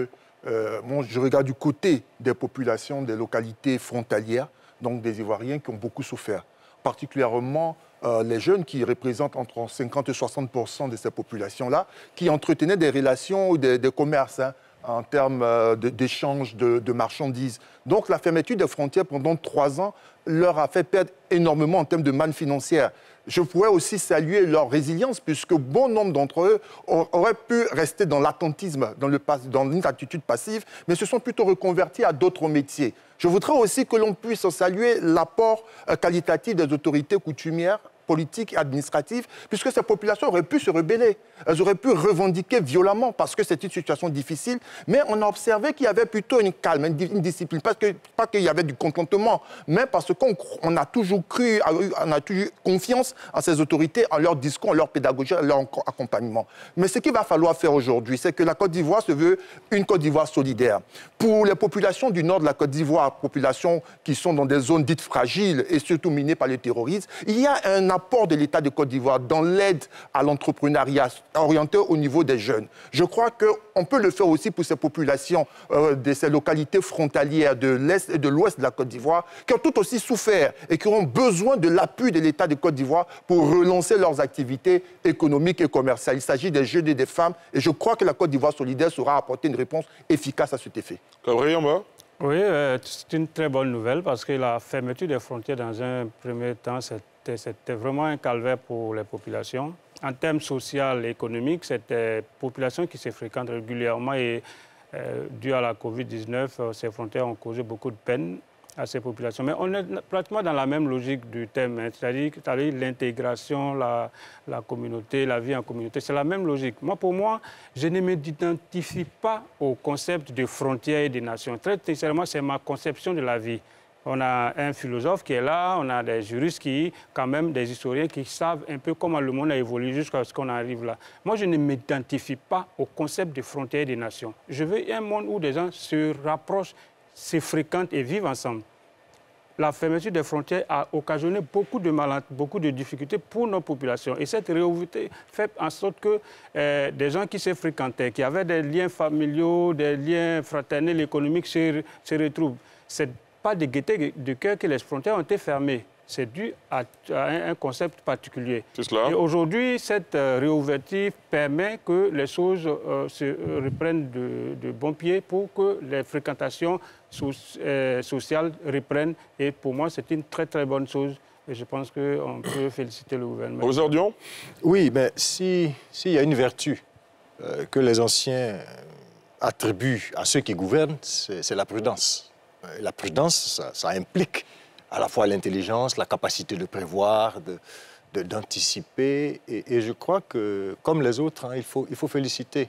je regarde du côté des populations des localités frontalières. donc des Ivoiriens qui ont beaucoup souffert, particulièrement les jeunes qui représentent entre 50 et 60% de ces populations-là, qui entretenaient des relations ou des commerces en termes d'échange de marchandises. Donc la fermeture des frontières pendant 3 ans leur a fait perdre énormément en termes de manne financière. Je pourrais aussi saluer leur résilience, puisque bon nombre d'entre eux auraient pu rester dans l'attentisme, dans une attitude passive, mais se sont plutôt reconvertis à d'autres métiers. Je voudrais aussi que l'on puisse saluer l'apport qualitatif des autorités coutumières, politiques et administratives, puisque ces populations auraient pu se rebeller. Elles auraient pu revendiquer violemment parce que c'est une situation difficile, mais on a observé qu'il y avait plutôt une calme, une discipline, pas qu'il y avait du contentement, mais parce qu'on a toujours cru, on a toujours eu confiance en ces autorités, en leur discours, en leur pédagogie, en leur accompagnement. Mais ce qu'il va falloir faire aujourd'hui, c'est que la Côte d'Ivoire se veut une Côte d'Ivoire solidaire. Pour les populations du nord de la Côte d'Ivoire, populations qui sont dans des zones dites fragiles et surtout minées par le terrorisme, il y a un apport de l'État de Côte d'Ivoire dans l'aide à l'entrepreneuriat orienté au niveau des jeunes. Je crois qu'on peut le faire aussi pour ces populations de ces localités frontalières de l'Est et de l'Ouest de la Côte d'Ivoire qui ont tout aussi souffert et qui ont besoin de l'appui de l'État de Côte d'Ivoire pour relancer leurs activités économiques et commerciales. Il s'agit des jeunes et des femmes et je crois que la Côte d'Ivoire solidaire saura apporter une réponse efficace à cet effet. Oui, c'est une très bonne nouvelle parce que la fermeture des frontières dans un premier temps, c'était vraiment un calvaire pour les populations. En termes social et économiques, c'était des populations qui se fréquentent régulièrement et dû à la Covid-19, ces frontières ont causé beaucoup de peine à ces populations. Mais on est pratiquement dans la même logique du thème, hein, c'est-à-dire l'intégration, la communauté, la vie en communauté. C'est la même logique. Pour moi, je ne m'identifie pas au concept de frontières et de nations. Très sincèrement, c'est ma conception de la vie. On a un philosophe qui est là, on a des juristes quand même des historiens qui savent un peu comment le monde a évolué jusqu'à ce qu'on arrive là. Moi, je ne m'identifie pas au concept de frontières et de nations. Je veux un monde où des gens se rapprochent, se fréquentent et vivent ensemble. La fermeture des frontières a occasionné beaucoup de difficultés pour nos populations. Et cette réouverture fait en sorte que des gens qui se fréquentaient, qui avaient des liens familiaux, des liens fraternels, économiques, se retrouvent. C'est pas de gaieté de cœur que les frontières ont été fermées. C'est dû à un concept particulier. Et aujourd'hui, cette réouverture permet que les choses se reprennent de bon pied pour que les fréquentations sociales reprennent. Et pour moi, c'est une très, très bonne chose. Et je pense qu'on peut féliciter le gouvernement. Aujourd'hui, oui, mais s'il y a une vertu que les anciens attribuent à ceux qui gouvernent, c'est la prudence. La prudence, ça implique à la fois l'intelligence, la capacité de prévoir, d'anticiper. Et je crois que, comme les autres, hein, il faut féliciter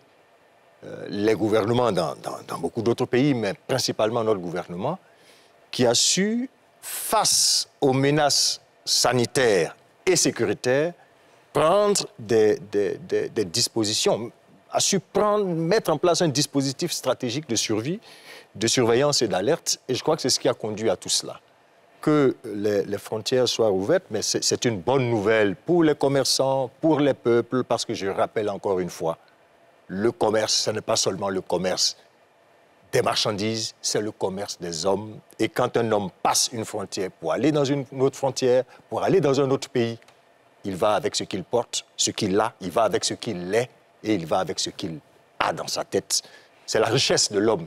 les gouvernements dans beaucoup d'autres pays, mais principalement notre gouvernement, qui a su, face aux menaces sanitaires et sécuritaires, prendre des dispositions, a su mettre en place un dispositif stratégique de survie, de surveillance et d'alerte. Et je crois que c'est ce qui a conduit à tout cela. Que les frontières soient ouvertes, mais c'est une bonne nouvelle pour les commerçants, pour les peuples, parce que je rappelle encore une fois, le commerce, ce n'est pas seulement le commerce des marchandises, c'est le commerce des hommes. Et quand un homme passe une frontière pour aller dans une autre frontière, pour aller dans un autre pays, il va avec ce qu'il porte, ce qu'il a, il va avec ce qu'il est, et il va avec ce qu'il a dans sa tête. C'est la richesse de l'homme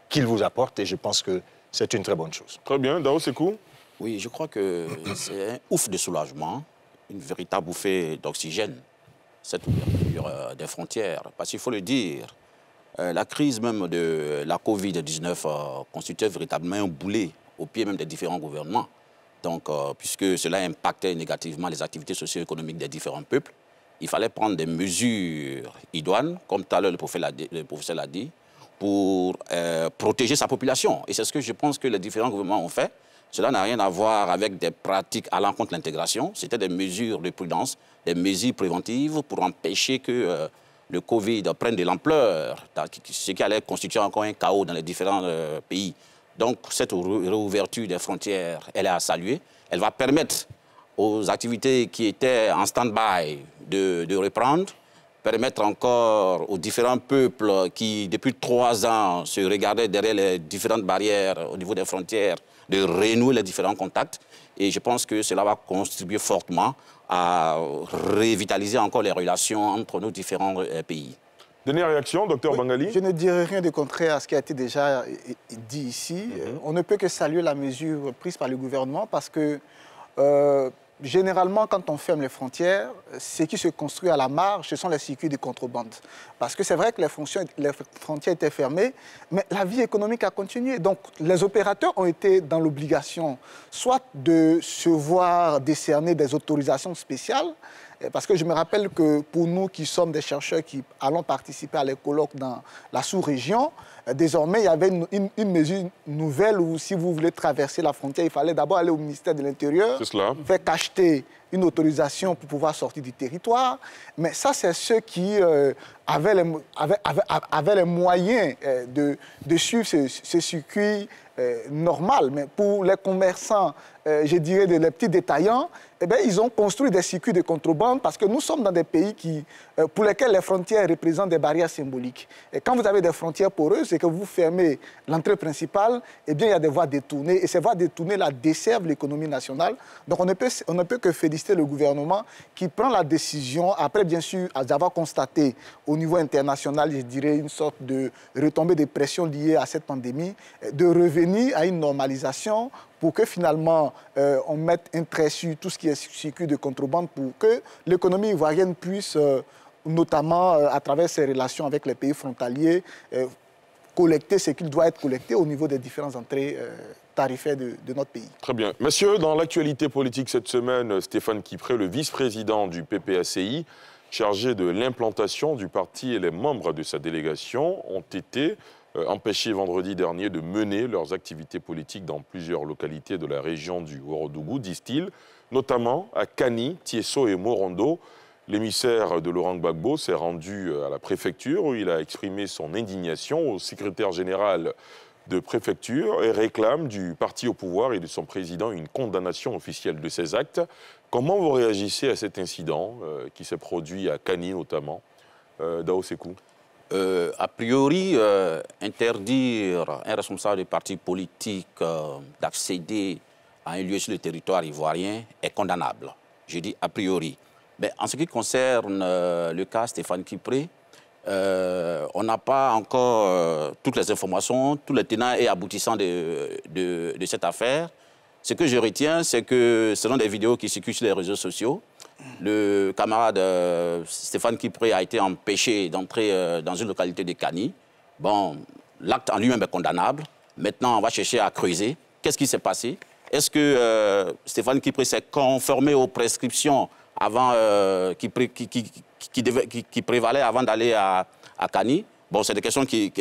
qu'il vous apporte, et je pense que c'est une très bonne chose. Très bien. Dao Sekou? Oui, je crois que c'est un ouf de soulagement, une véritable bouffée d'oxygène, cette ouverture des frontières. Parce qu'il faut le dire, la crise même de la Covid-19 constituait véritablement un boulet au pied même des différents gouvernements. Donc, puisque cela impactait négativement les activités socio-économiques des différents peuples, il fallait prendre des mesures idoines, comme tout à l'heure le professeur l'a dit, pour protéger sa population. Et c'est ce que je pense que les différents gouvernements ont fait. Cela n'a rien à voir avec des pratiques à l'encontre de l'intégration. C'était des mesures de prudence, des mesures préventives pour empêcher que le Covid prenne de l'ampleur, ce qui allait constituer encore un chaos dans les différents pays. Donc, cette réouverture des frontières, elle est à saluer. Elle va permettre aux activités qui étaient en stand-by de reprendre. permettre encore aux différents peuples qui, depuis 3 ans, se regardaient derrière les différentes barrières au niveau des frontières, de renouer les différents contacts. Et je pense que cela va contribuer fortement à revitaliser encore les relations entre nos différents pays. Dernière réaction, docteur Bangali. Je ne dirai rien de contraire à ce qui a été déjà dit ici. On ne peut que saluer la mesure prise par le gouvernement parce que généralement, quand on ferme les frontières, ce qui se construit à la marge, ce sont les circuits de contrebande. Parce que c'est vrai que les frontières étaient fermées, mais la vie économique a continué. Donc, les opérateurs ont été dans l'obligation soit de se voir décerner des autorisations spéciales, parce que je me rappelle que pour nous qui sommes des chercheurs qui allons participer à les colloques dans la sous-région, désormais, il y avait une mesure nouvelle où si vous voulez traverser la frontière, il fallait d'abord aller au ministère de l'Intérieur, faire cacheter une autorisation pour pouvoir sortir du territoire. Mais ça, c'est ceux qui avaient les moyens de suivre ce circuit normal. Mais pour les commerçants, je dirais, les petits détaillants, eh bien, ils ont construit des circuits de contrebande parce que nous sommes dans des pays pour lesquels les frontières représentent des barrières symboliques. Et quand vous avez des frontières poreuses et que vous fermez l'entrée principale, eh bien, il y a des voies détournées. Et ces voies détournées-là desservent l'économie nationale. Donc, on ne peut que féliciter le gouvernement qui prend la décision, après, bien sûr, d'avoir constaté au niveau international, je dirais, une sorte de retombée de pression liée à cette pandémie, de revenir à une normalisation pour que finalement on mette un trait sur tout ce qui est circuit de contrebande pour que l'économie ivoirienne puisse, notamment à travers ses relations avec les pays frontaliers, collecter ce qu'il doit être collecté au niveau des différentes entrées tarifaires de notre pays. Très bien. Messieurs, dans l'actualité politique cette semaine, Stéphane Kipré, le vice-président du PPACI, chargé de l'implantation du parti et les membres de sa délégation ont été empêchés vendredi dernier de mener leurs activités politiques dans plusieurs localités de la région du Ourodougou, disent-ils, notamment à Kani, Tiesso et Morondo. L'émissaire de Laurent Gbagbo s'est rendu à la préfecture où il a exprimé son indignation au secrétaire général de préfecture et réclame du parti au pouvoir et de son président une condamnation officielle de ces actes. Comment vous réagissez à cet incident qui s'est produit à Kani notamment, Dao Sekou? A priori, interdire un responsable de parti politique d'accéder à un lieu sur le territoire ivoirien est condamnable. Je dis a priori. Mais en ce qui concerne le cas Stéphane Kipré, on n'a pas encore toutes les informations, tous les tenants et aboutissants de cette affaire. Ce que je retiens, c'est que selon des vidéos qui circulent sur les réseaux sociaux, le camarade Stéphane Kipré a été empêché d'entrer dans une localité de Kani. Bon, l'acte en lui-même est condamnable. Maintenant, on va chercher à creuser. Qu'est-ce qui s'est passé? Est-ce que Stéphane Kipré s'est conformé aux prescriptions avant, qui prévalaient avant d'aller à Kani? Bon, c'est des questions qui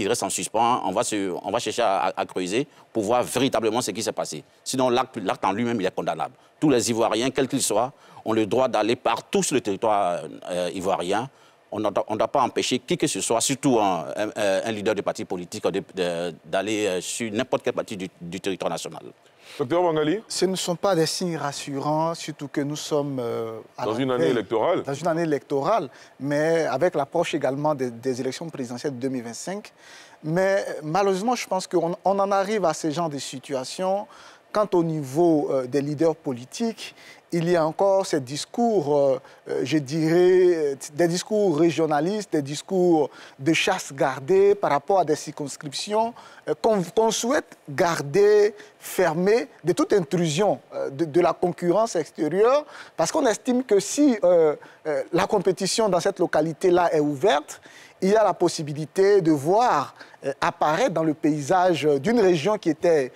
restent en suspens. On va chercher à creuser pour voir véritablement ce qui s'est passé. Sinon, l'acte en lui-même, il est condamnable. Tous les Ivoiriens, quels qu'ils soient, ont le droit d'aller partout sur le territoire ivoirien. On ne doit pas empêcher qui que ce soit, surtout un leader de parti politique, d'aller sur n'importe quelle partie du territoire national. Docteur Bangali? Ce ne sont pas des signes rassurants, surtout que nous sommes dans une année électorale. Dans une année électorale, mais avec l'approche également des élections présidentielles de 2025. Mais malheureusement, je pense qu'on en arrive à ce genre de situation quand au niveau des leaders politiques, il y a encore ces discours, je dirais, des discours régionalistes, des discours de chasse gardée par rapport à des circonscriptions qu'on souhaite garder fermées de toute intrusion de la concurrence extérieure, parce qu'on estime que si la compétition dans cette localité-là est ouverte, il y a la possibilité de voir apparaître dans le paysage d'une région qui était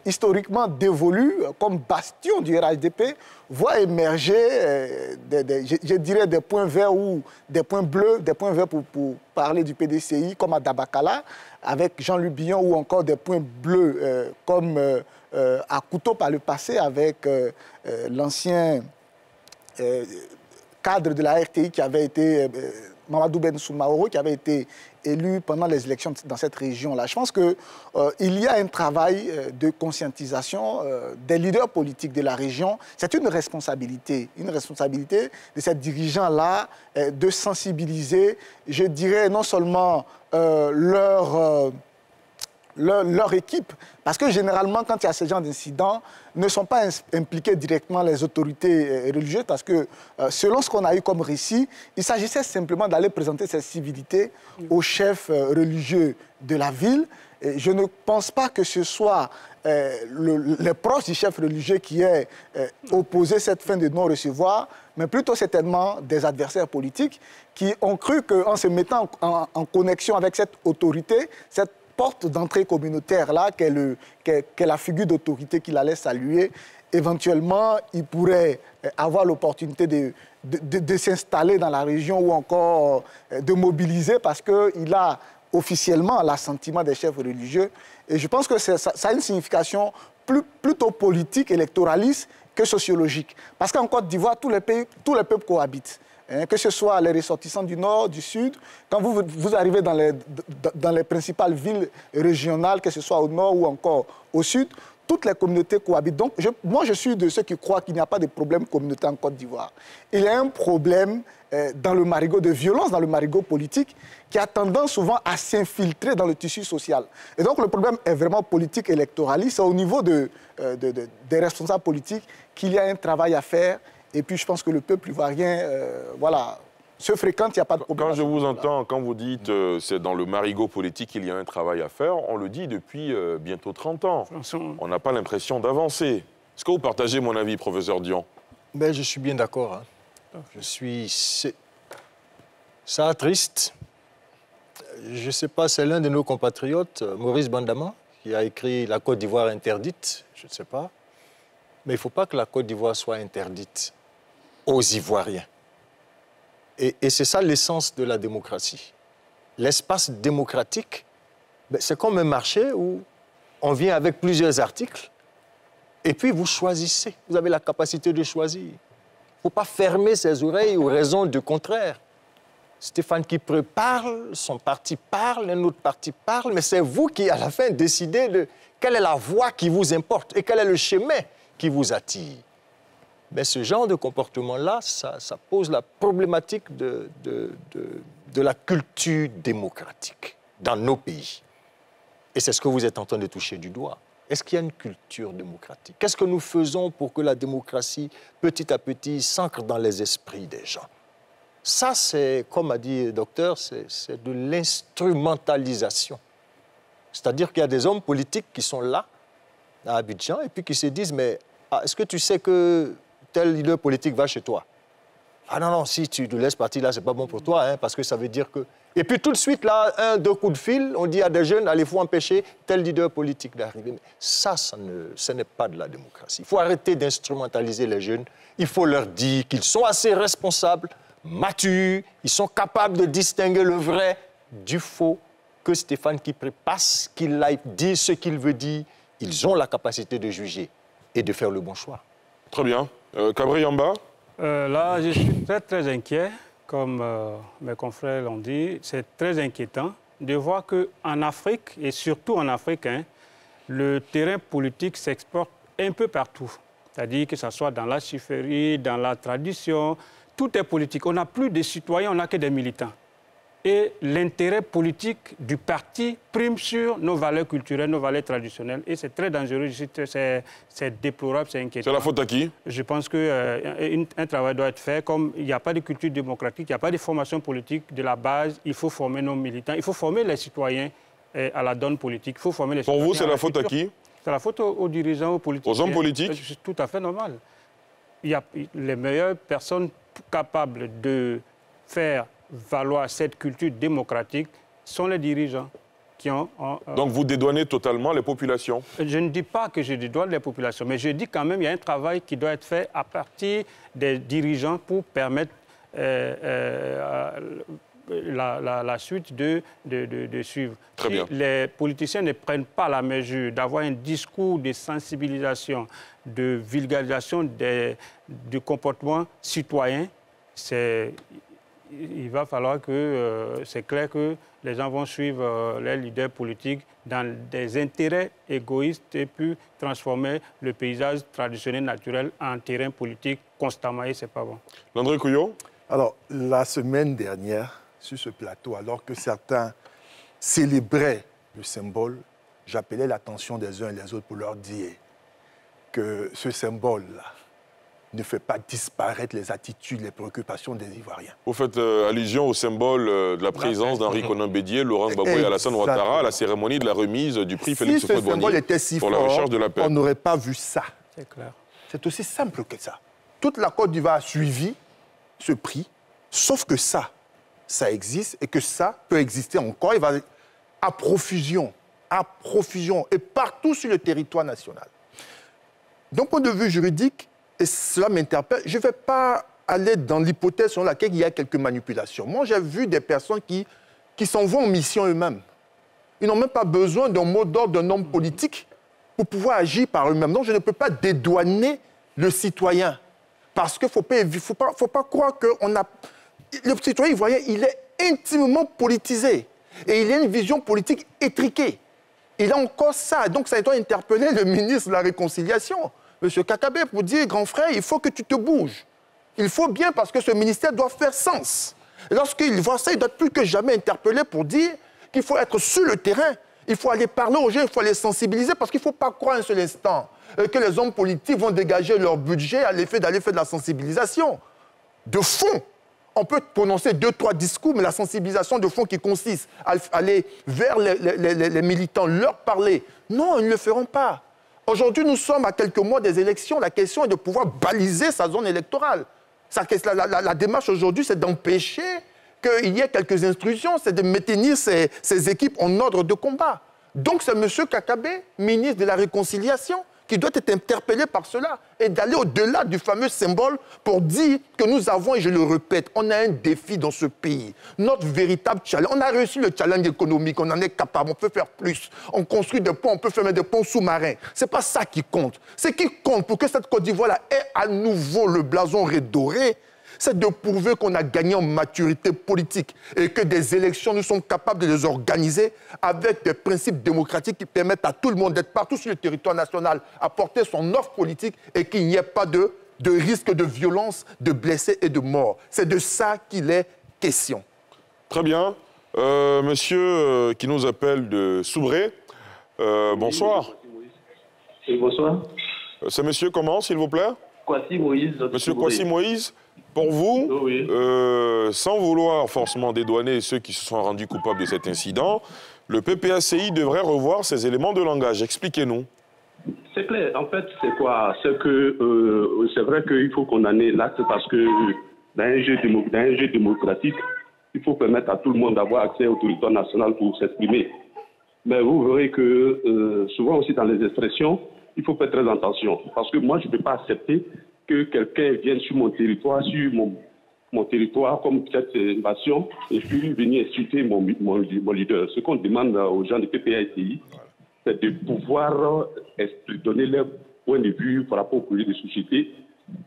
historiquement dévolue comme bastion du RHDP, voit émerger, je dirais, des points verts ou des points bleus, des points verts pour parler du PDCI, comme à Dabakala, avec Jean-Luc Billon, ou encore des points bleus comme à Couteau par le passé, avec l'ancien cadre de la RTI qui avait été Mamadou Ben Soumaoro, qui avait été élu pendant les élections dans cette région-là. Je pense qu'il y a un travail de conscientisation des leaders politiques de la région. C'est une responsabilité de ces dirigeants-là de sensibiliser, je dirais, non seulement leur équipe, parce que généralement, quand il y a ce genre d'incidents, ne sont pas impliqués directement les autorités religieuses, parce que selon ce qu'on a eu comme récit, il s'agissait simplement d'aller présenter ces civilités aux chefs religieux de la ville. Et je ne pense pas que ce soit les proches du chef religieux qui aient opposé cette fin de non-recevoir, mais plutôt certainement des adversaires politiques qui ont cru qu'en se mettant en connexion avec cette autorité, cette porte d'entrée communautaire-là, qu'est la figure d'autorité qu'il allait saluer, éventuellement, il pourrait avoir l'opportunité de s'installer dans la région ou encore de mobiliser parce qu'il a officiellement l'assentiment des chefs religieux. Et je pense que ça a une signification plutôt politique, électoraliste que sociologique. Parce qu'en Côte d'Ivoire, tous les peuples cohabitent. Que ce soit les ressortissants du Nord, du Sud, quand vous arrivez dans les principales villes régionales, que ce soit au Nord ou encore au Sud, toutes les communautés cohabitent. Donc, moi, je suis de ceux qui croient qu'il n'y a pas de problème communautaire en Côte d'Ivoire. Il y a un problème dans le marigot de violence, dans le marigot politique, qui a tendance souvent à s'infiltrer dans le tissu social. Et donc, le problème est vraiment politique électoraliste. C'est au niveau des responsables politiques qu'il y a un travail à faire. Et puis, je pense que le peuple ivoirien, se fréquente, il n'y a pas de problème. Quand je vous entends, quand vous dites c'est dans le marigot politique qu'il y a un travail à faire, on le dit depuis bientôt 30 ans. On n'a pas l'impression d'avancer. Est-ce que vous partagez mon avis, professeur Dion? Ben, je suis bien d'accord. Hein. Ça attriste. Je ne sais pas, c'est l'un de nos compatriotes, Maurice Bandama, qui a écrit « La Côte d'Ivoire interdite ». Je ne sais pas. Mais il ne faut pas que la Côte d'Ivoire soit interdite aux Ivoiriens. Et c'est ça l'essence de la démocratie. L'espace démocratique, c'est comme un marché où on vient avec plusieurs articles et puis vous choisissez. Vous avez la capacité de choisir. Il ne faut pas fermer ses oreilles aux raisons du contraire. Stéphane Kipré parle, son parti parle, un autre parti parle, mais c'est vous qui, à la fin, décidez de quelle est la voie qui vous importe et quel est le chemin qui vous attire. Mais ce genre de comportement-là, ça pose la problématique de la culture démocratique dans nos pays. Et c'est ce que vous êtes en train de toucher du doigt. Est-ce qu'il y a une culture démocratique? Qu'est-ce que nous faisons pour que la démocratie, petit à petit, s'ancre dans les esprits des gens? Ça, c'est, comme a dit le docteur, c'est de l'instrumentalisation. C'est-à-dire qu'il y a des hommes politiques qui sont là, à Abidjan, et puis qui se disent, mais est-ce que tu sais que tel leader politique va chez toi? Ah non, si tu le laisses partir là, c'est pas bon pour toi, hein, parce que ça veut dire que... Et puis tout de suite, là, 2 coups de fil, on dit à des jeunes, allez, il faut empêcher tel leader politique d'arriver. Ça, ce n'est pas de la démocratie. Il faut arrêter d'instrumentaliser les jeunes. Il faut leur dire qu'ils sont assez responsables, matures, ils sont capables de distinguer le vrai du faux, que Stéphane Kipré passe, qu'il aille dire ce qu'il veut dire. Ils ont la capacité de juger et de faire le bon choix. Très bien. Kabri Yamba? Là, je suis très, très inquiet, comme mes confrères l'ont dit. C'est très inquiétant de voir qu'en Afrique, et surtout en Afrique, le terrain politique s'exporte un peu partout. C'est-à-dire que ce soit dans la chefferie, dans la tradition, tout est politique. On n'a plus de citoyens, on n'a que des militants. Et l'intérêt politique du parti prime sur nos valeurs culturelles, nos valeurs traditionnelles. Et c'est très dangereux, c'est déplorable, c'est inquiétant. C'est la faute à qui? Je pense qu'un travail doit être fait. Comme il n'y a pas de culture démocratique, il n'y a pas de formation politique de la base, il faut former nos militants, il faut former les citoyens à la donne politique. Il faut former les Pour vous, c'est la faute à qui? C'est la faute aux dirigeants, aux politiciens. Aux hommes politiques? C'est tout à fait normal. Il y a les meilleures personnes capables de faire valoir cette culture démocratique sont les dirigeants qui ont... Donc vous dédouanez totalement les populations? Je ne dis pas que je dédouane les populations, mais je dis quand même qu'il y a un travail qui doit être fait à partir des dirigeants pour permettre la suite de suivre. Très bien. Si les politiciens ne prennent pas la mesure d'avoir un discours de sensibilisation, de vulgarisation du comportement citoyen, il va falloir que, c'est clair que les gens vont suivre les leaders politiques dans des intérêts égoïstes et puis transformer le paysage traditionnel naturel en terrain politique constamment, et ce n'est pas bon. Landry Couillot? Alors, la semaine dernière, sur ce plateau, alors que certains célébraient le symbole, j'appelais l'attention des uns et des autres pour leur dire que ce symbole-là ne fait pas disparaître les attitudes, les préoccupations des Ivoiriens. Vous faites allusion au symbole de la présence d'Henri Konan Bédié, Laurent Gbagbo et Alassane Ouattara à la cérémonie de la remise du prix Félix Houphouët-Boigny pour la recherche de la paix. On n'aurait pas vu ça. C'est clair. C'est aussi simple que ça. Toute la Côte d'Ivoire a suivi ce prix, sauf que ça existe et que ça peut exister encore. Il va à profusion, et partout sur le territoire national. D'un point de vue juridique, et cela m'interpelle, je ne vais pas aller dans l'hypothèse selon laquelle il y a quelques manipulations. Moi, j'ai vu des personnes qui s'en vont en mission eux-mêmes. Ils n'ont même pas besoin d'un mot d'ordre d'un homme politique pour pouvoir agir par eux-mêmes. Donc, je ne peux pas dédouaner le citoyen. Parce qu'il ne faut pas croire que le citoyen ivoirien, il est intimement politisé. Et il a une vision politique étriquée. Il a encore ça. Donc, ça doit interpeller le ministre de la Réconciliation, M. Kakabé, pour dire, grand frère, il faut que tu te bouges. Il faut bien, parce que ce ministère doit faire sens. Et lorsqu'il voit ça, il doit plus que jamais interpeller pour dire qu'il faut être sur le terrain. Il faut aller parler aux gens, il faut les sensibiliser, parce qu'il ne faut pas croire un seul instant que les hommes politiques vont dégager leur budget à l'effet d'aller faire de la sensibilisation. De fond, on peut prononcer 2-3 discours, mais la sensibilisation de fond qui consiste à aller vers les militants, leur parler, non, ils ne le feront pas. Aujourd'hui, nous sommes à quelques mois des élections. La question est de pouvoir baliser sa zone électorale. La démarche aujourd'hui, c'est d'empêcher qu'il y ait quelques instructions, c'est de maintenir ces équipes en ordre de combat. Donc c'est M. Kakabé, ministre de la Réconciliation, qui doit être interpellé par cela et d'aller au-delà du fameux symbole pour dire que nous avons, et je le répète, on a un défi dans ce pays. Notre véritable challenge, on a réussi le challenge économique, on en est capable, on peut faire plus. On construit des ponts, on peut faire des ponts sous-marins. Ce n'est pas ça qui compte. Ce qui compte pour que cette Côte d'Ivoire-là ait à nouveau le blason redoré, c'est de prouver qu'on a gagné en maturité politique et que des élections, nous sommes capables de les organiser avec des principes démocratiques qui permettent à tout le monde d'être partout sur le territoire national, à porter son offre politique et qu'il n'y ait pas de risque de violence, de blessés et de morts. C'est de ça qu'il est question. Très bien. Monsieur qui nous appelle de Soubré, bonsoir. Oui, bonsoir. C'est monsieur comment, s'il vous plaît? Kwasi Moïse. Monsieur Kwasi Moïse, pour vous, oui. sans vouloir forcément dédouaner ceux qui se sont rendus coupables de cet incident, le PPACI devrait revoir ses éléments de langage. Expliquez-nous. C'est clair. En fait, c'est quoi? C'est que c'est vrai qu'il faut condamner l'acte parce que dans un jeu démocratique, il faut permettre à tout le monde d'avoir accès au territoire national pour s'exprimer. Mais vous verrez que souvent aussi dans les expressions, il faut faire très attention. Parce que moi, je ne peux pas accepter que quelqu'un vienne sur mon territoire, comme cette invasion, et puis venir insulter mon leader. Ce qu'on demande aux gens du PPACI, c'est de pouvoir donner leur point de vue par rapport au projet de société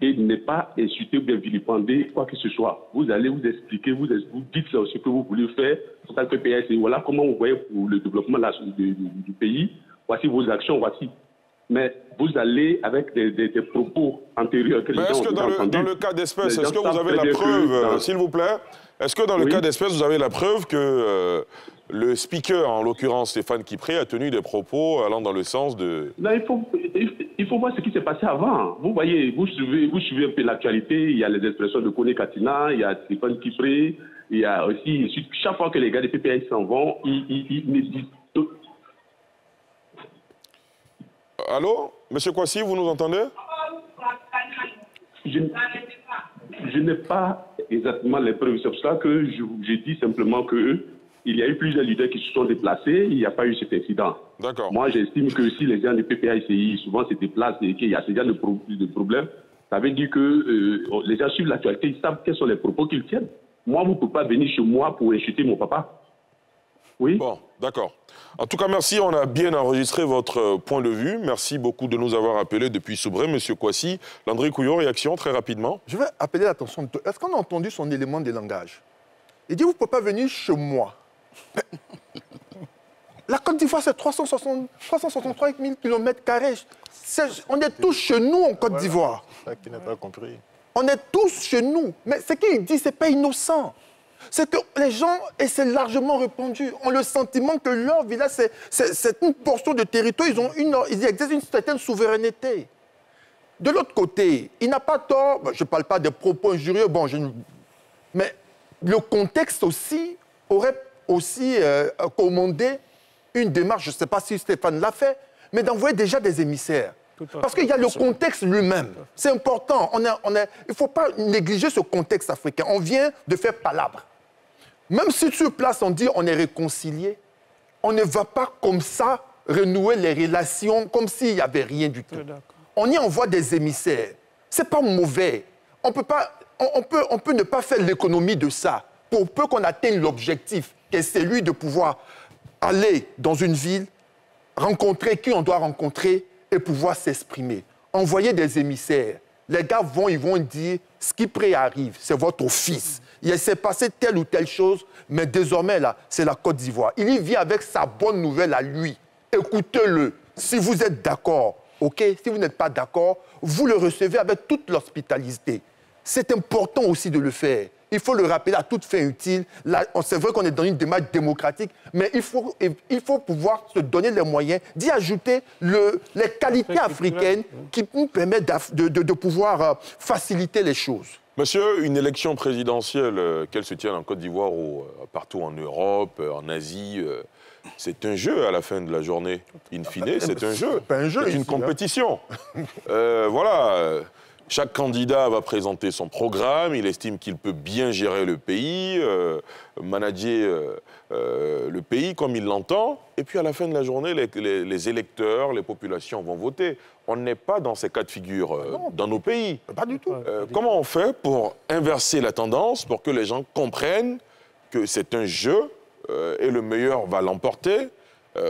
et ne pas insulter ou bien vilipender quoi que ce soit. Vous allez vous expliquer, vous dites ce que vous voulez faire en tant que PPACI. Voilà comment vous voyez pour le développement du pays. Voici vos actions, voici. Mais vous allez avec des propos antérieurs que les gens ont entendus. Est-ce que dans le cas d'espèce, est-ce que vous avez la preuve, s'il vous plaît, est-ce que dans le cas d'espèce, vous avez la preuve que le speaker, en l'occurrence Stéphane Kipré, a tenu des propos allant dans le sens de... Là, il faut voir ce qui s'est passé avant. Vous voyez, vous suivez un peu l'actualité, il y a les expressions de Kone Katina, il y a Stéphane Kipré, il y a aussi, chaque fois que les gars des PPS s'en vont, ils disent... Allô? Monsieur Kwasi, vous nous entendez? Je n'ai pas exactement les preuves. C'est pour ça que j'ai dit simplement qu'il y a eu plusieurs leaders qui se sont déplacés, il n'y a pas eu cet incident. D'accord. Moi, j'estime que si les gens du PPACI souvent se déplacent et qu'il y a ce genre de problème, ça veut dire que les gens suivent l'actualité, ils savent quels sont les propos qu'ils tiennent. Moi, vous ne pouvez pas venir chez moi pour insulter mon papa. Oui. Bon, d'accord. En tout cas, merci. On a bien enregistré votre point de vue. Merci beaucoup de nous avoir appelés depuis Soubré, Monsieur Kwasi. Landry Couillot, réaction très rapidement. Je vais appeler l'attention de tout. Est-ce qu'on a entendu son élément de langage? Il dit, vous ne pouvez pas venir chez moi. La Côte d'Ivoire, c'est 363 000 km². On est tous chez nous en Côte d'Ivoire. C'est ça qui n'a pas compris. On est tous chez nous. Mais ce qu'il dit, ce n'est pas innocent. C'est que les gens, et c'est largement répandu, ont le sentiment que leur village, c'est une portion de territoire, ils exercent une certaine souveraineté. De l'autre côté, il n'a pas tort, je ne parle pas des propos injurieux, mais le contexte aussi aurait aussi commandé une démarche, je ne sais pas si Stéphane l'a fait, mais d'envoyer déjà des émissaires. Parce qu'il y a le contexte lui-même. C'est important. Il ne faut pas négliger ce contexte africain. On vient de faire palabre. Même si sur place, on dit on est réconcilié, on ne va pas comme ça renouer les relations comme s'il n'y avait rien du tout. On y envoie des émissaires. Ce n'est pas mauvais. On peut ne pas faire l'économie de ça pour peu qu'on atteigne l'objectif, qui est celui de pouvoir aller dans une ville, rencontrer qui on doit rencontrer et pouvoir s'exprimer. Envoyer des émissaires. Les gars ils vont dire, ce qui arrive, c'est votre fils. Il s'est passé telle ou telle chose, mais désormais, là, c'est la Côte d'Ivoire. Il y vient avec sa bonne nouvelle à lui. Écoutez-le. Si vous êtes d'accord, OK? Si vous n'êtes pas d'accord, vous le recevez avec toute l'hospitalité. C'est important aussi de le faire. Il faut le rappeler à toute fin utile. C'est vrai qu'on est dans une démarche démocratique, mais il faut pouvoir se donner les moyens d'y ajouter les qualités africaines qui nous permettent de pouvoir faciliter les choses. Monsieur, une élection présidentielle, qu'elle se tienne en Côte d'Ivoire ou partout en Europe, en Asie, c'est un jeu à la fin de la journée. In fine, c'est un jeu. C'est une compétition. Voilà. Chaque candidat va présenter son programme, il estime qu'il peut bien gérer le pays, manager le pays comme il l'entend, et puis à la fin de la journée, les électeurs, les populations vont voter. On n'est pas dans ces cas de figure dans nos pays. Pas du tout. Comment on fait pour inverser la tendance, pour que les gens comprennent que c'est un jeu et le meilleur va l'emporter?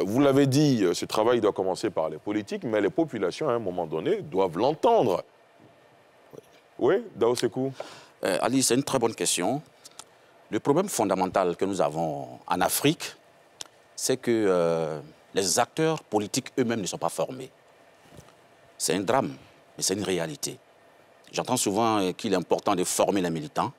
Vous l'avez dit, ce travail doit commencer par les politiques, mais les populations, à un moment donné, doivent l'entendre. Oui, Dao Sekou. Ali, c'est une très bonne question. Le problème fondamental que nous avons en Afrique, c'est que les acteurs politiques eux-mêmes ne sont pas formés. C'est un drame, mais c'est une réalité. J'entends souvent qu'il est important de former les militants,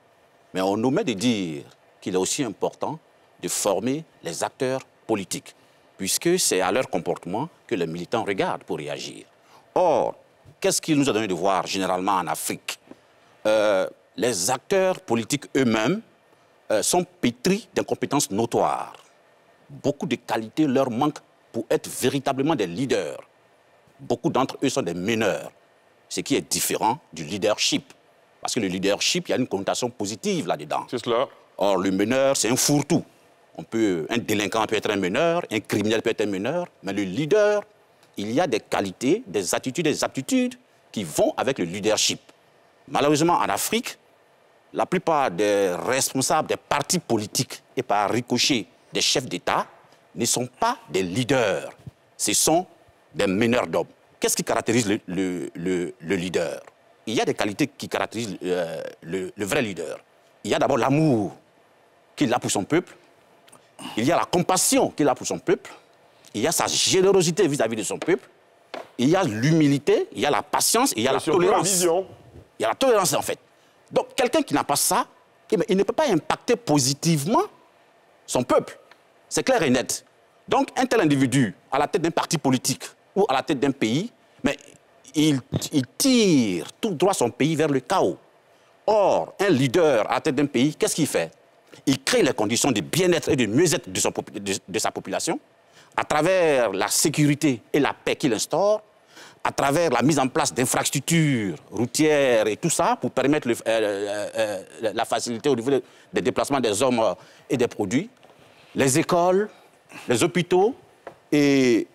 mais on omet de dire qu'il est aussi important de former les acteurs politiques, puisque c'est à leur comportement que les militants regardent pour réagir. Or, qu'est-ce qu'il nous a donné de voir généralement en Afrique? Les acteurs politiques eux-mêmes sont pétris d'incompétences notoires. Beaucoup de qualités leur manquent pour être véritablement des leaders. Beaucoup d'entre eux sont des meneurs, ce qui est différent du leadership. Parce que le leadership, il y a une connotation positive là-dedans. C'est cela. Or, le meneur, c'est un fourre-tout. Un délinquant peut être un meneur, un criminel peut être un meneur, mais le leader, il y a des qualités, des attitudes, des aptitudes qui vont avec le leadership. Malheureusement, en Afrique, la plupart des responsables des partis politiques et par ricochet des chefs d'État ne sont pas des leaders. Ce sont des meneurs d'hommes. Qu'est-ce qui caractérise le leader? Il y a des qualités qui caractérisent le vrai leader. Il y a d'abord l'amour qu'il a pour son peuple. Il y a la compassion qu'il a pour son peuple. Il y a sa générosité vis-à-vis de son peuple. Il y a l'humilité, il y a la patience, il y a la tolérance. Il y a la tolérance, en fait. Donc, quelqu'un qui n'a pas ça, il ne peut pas impacter positivement son peuple. C'est clair et net. Donc, un tel individu, à la tête d'un parti politique ou à la tête d'un pays, mais il tire tout droit son pays vers le chaos. Or, un leader à la tête d'un pays, qu'est-ce qu'il fait? Il crée les conditions de bien-être et de mieux-être de sa population à travers la sécurité et la paix qu'il instaure, à travers la mise en place d'infrastructures routières et tout ça, pour permettre la facilité au niveau des déplacements des hommes et des produits, les écoles, les hôpitaux et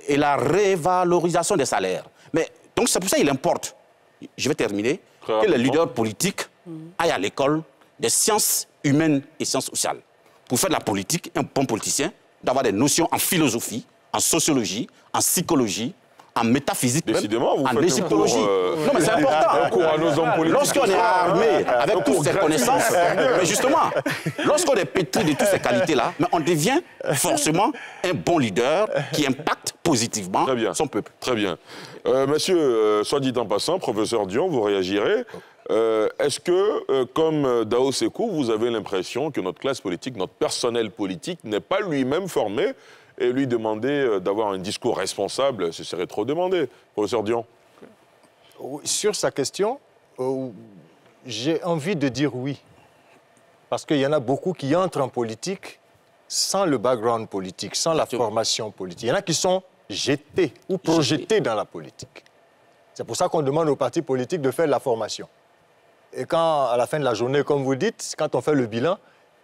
la révalorisation des salaires. Mais, donc c'est pour ça qu'il importe, je vais terminer, que les leaders politiques aillent à l'école des sciences humaines et sciences sociales. Pour faire de la politique, un bon politicien doit avoir des notions en philosophie, en sociologie, en psychologie, en métaphysique, décidément, même, en égyptologie. Non, mais c'est important. Lorsqu'on est armé avec toutes ces connaissances, mais justement, lorsqu'on est pétri de toutes ces qualités-là, on devient forcément un bon leader qui impacte positivement son peuple. Très bien. Monsieur, soit dit en passant, professeur Dion, vous réagirez. Est-ce que, comme Dao Sekou, vous avez l'impression que notre classe politique, notre personnel politique n'est pas lui-même formé et lui demander d'avoir un discours responsable, ce serait trop demandé. Professeur Dion. Sur sa question, j'ai envie de dire oui. Parce qu'il y en a beaucoup qui entrent en politique sans le background politique, sans la formation politique. Il y en a qui sont jetés ou projetés dans la politique. C'est pour ça qu'on demande aux partis politiques de faire la formation. Et quand, à la fin de la journée, comme vous dites, quand on fait le bilan,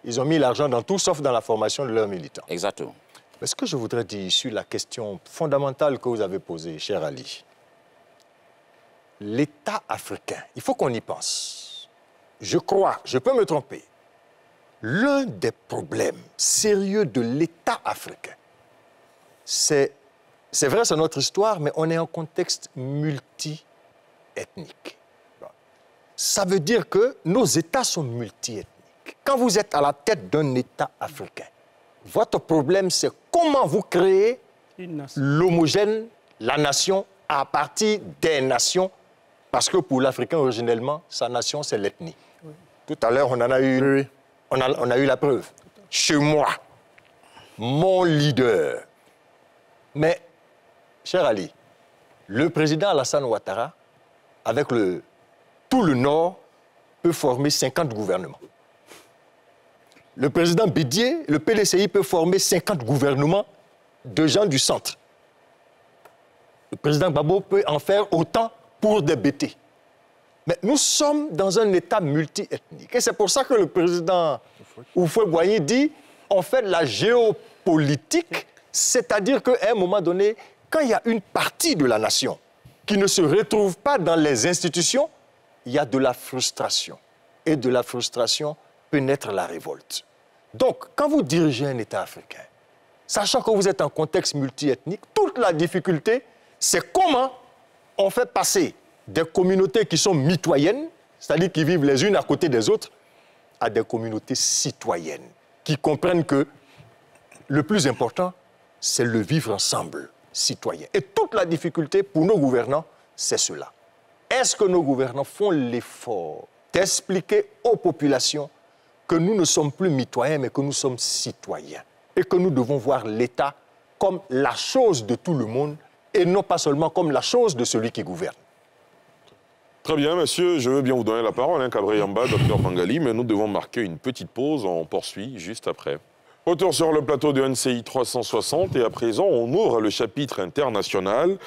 ils ont mis l'argent dans tout sauf dans la formation de leurs militants. Exactement. Mais ce que je voudrais dire sur la question fondamentale que vous avez posée, cher Ali, l'État africain, il faut qu'on y pense. Je crois, je peux me tromper, l'un des problèmes sérieux de l'État africain, c'est vrai, c'est notre histoire, mais on est en contexte multi-ethnique. Ça veut dire que nos États sont multi-ethniques. Quand vous êtes à la tête d'un État africain, votre problème, c'est comment vous créez l'homogène, la nation, à partir des nations, parce que pour l'Africain, originellement, sa nation, c'est l'ethnie. Oui. Tout à l'heure, on en a eu, on a eu la preuve. Chez moi, mon leader. Mais, cher Ali, le président Alassane Ouattara, avec tout le Nord, peut former 50 gouvernements. Le président Bédié, le PDCI peut former 50 gouvernements de gens du centre. Le président Gbagbo peut en faire autant pour des BT. Mais nous sommes dans un État multi-ethnique. Et c'est pour ça que le président Houphouët-Boigny dit on fait de la géopolitique, c'est-à-dire qu'à un moment donné, quand il y a une partie de la nation qui ne se retrouve pas dans les institutions, il y a de la frustration. Et de la frustration peut naître la révolte. Donc, quand vous dirigez un État africain, sachant que vous êtes en contexte multiethnique, toute la difficulté, c'est comment on fait passer des communautés qui sont mitoyennes, c'est-à-dire qui vivent les unes à côté des autres, à des communautés citoyennes, qui comprennent que le plus important, c'est le vivre ensemble citoyen. Et toute la difficulté pour nos gouvernants, c'est cela. Est-ce que nos gouvernants font l'effort d'expliquer aux populations que nous ne sommes plus mitoyens, mais que nous sommes citoyens et que nous devons voir l'État comme la chose de tout le monde et non pas seulement comme la chose de celui qui gouverne. Très bien, monsieur, je veux bien vous donner la parole, Kabri Yamba, Dr Bangali, mais nous devons marquer une petite pause, on poursuit juste après. Retour sur le plateau de NCI 360 et à présent, on ouvre le chapitre international.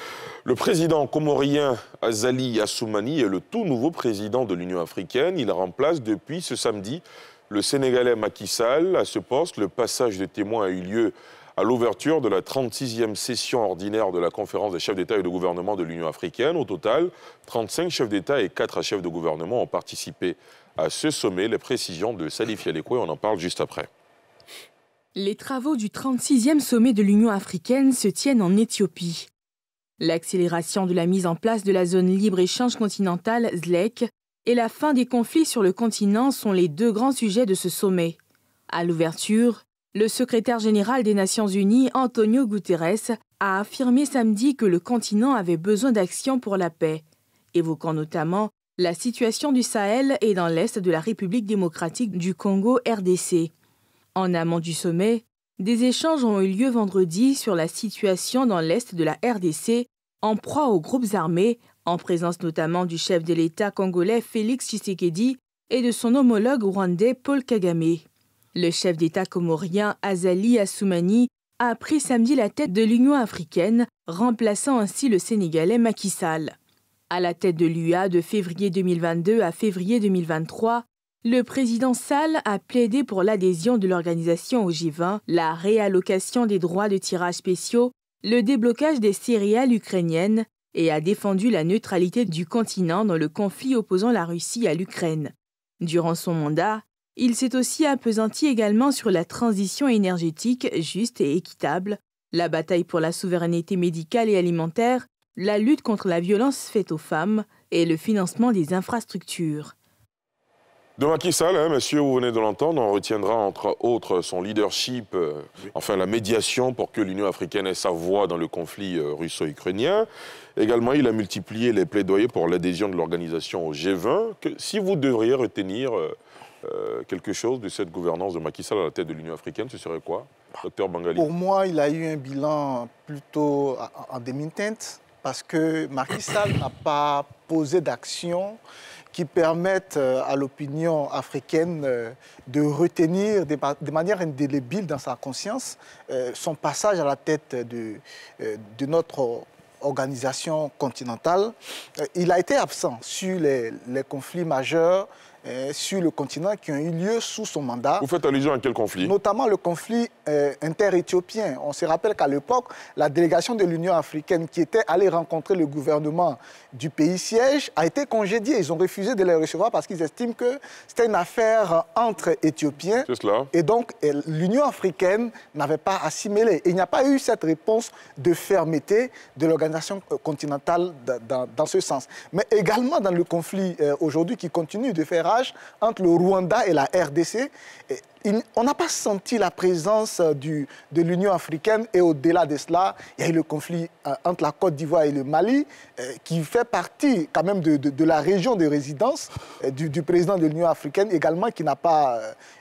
Le président comorien Azali Assoumani est le tout nouveau président de l'Union africaine. Il remplace depuis ce samedi le Sénégalais Macky Sall. À ce poste, le passage de témoins a eu lieu à l'ouverture de la 36e session ordinaire de la conférence des chefs d'État et de gouvernement de l'Union africaine. Au total, 35 chefs d'État et 4 chefs de gouvernement ont participé à ce sommet. Les précisions de Salif Yalekwe, on en parle juste après. Les travaux du 36e sommet de l'Union africaine se tiennent en Éthiopie. L'accélération de la mise en place de la zone libre-échange continentale ZLEC et la fin des conflits sur le continent sont les deux grands sujets de ce sommet. À l'ouverture, le secrétaire général des Nations Unies, Antonio Guterres, a affirmé samedi que le continent avait besoin d'action pour la paix, évoquant notamment la situation du Sahel et dans l'est de la République démocratique du Congo, RDC. En amont du sommet, des échanges ont eu lieu vendredi sur la situation dans l'est de la RDC, en proie aux groupes armés, en présence notamment du chef de l'État congolais Félix Tshisekedi et de son homologue rwandais Paul Kagame. Le chef d'État comorien Azali Assoumani a pris samedi la tête de l'Union africaine, remplaçant ainsi le Sénégalais Macky Sall. À la tête de l'UA de février 2022 à février 2023, le président Sall a plaidé pour l'adhésion de l'organisation au G20, la réallocation des droits de tirage spéciaux, le déblocage des céréales ukrainiennes et a défendu la neutralité du continent dans le conflit opposant la Russie à l'Ukraine. Durant son mandat, il s'est aussi appesanti également sur la transition énergétique juste et équitable, la bataille pour la souveraineté médicale et alimentaire la lutte contre la violence faite aux femmes et le financement des infrastructures. De Macky Sall, monsieur, vous venez de l'entendre, on retiendra entre autres son leadership, enfin la médiation pour que l'Union africaine ait sa voix dans le conflit russo-ukrainien. Également, il a multiplié les plaidoyers pour l'adhésion de l'organisation au G20. Si vous devriez retenir quelque chose de cette gouvernance de Macky Sall à la tête de l'Union africaine, ce serait quoi, Dr Bangali? Pour moi, il a eu un bilan plutôt en demi-teinte parce que Macky Sall n'a pas posé d'action qui permettent à l'opinion africaine de retenir de manière indélébile dans sa conscience son passage à la tête de notre organisation continentale. Il a été absent sur les conflits majeurs sur le continent qui ont eu lieu sous son mandat. Vous faites allusion à quel conflit? Notamment le conflit inter-éthiopien. On se rappelle qu'à l'époque, la délégation de l'Union africaine qui était allée rencontrer le gouvernement du pays siège a été congédiée. Ils ont refusé de les recevoir parce qu'ils estiment que c'était une affaire entre Éthiopiens. C'est cela. Et donc, l'Union africaine n'avait pas à s'y mêler. Et il n'y a pas eu cette réponse de fermeté de l'organisation continentale dans ce sens. Mais également dans le conflit aujourd'hui qui continue de faire rage entre le Rwanda et la RDC, on n'a pas senti la présence de l'Union africaine et au-delà de cela, il y a eu le conflit entre la Côte d'Ivoire et le Mali qui fait partie quand même de la région de résidence du président de l'Union africaine également qui n'a pas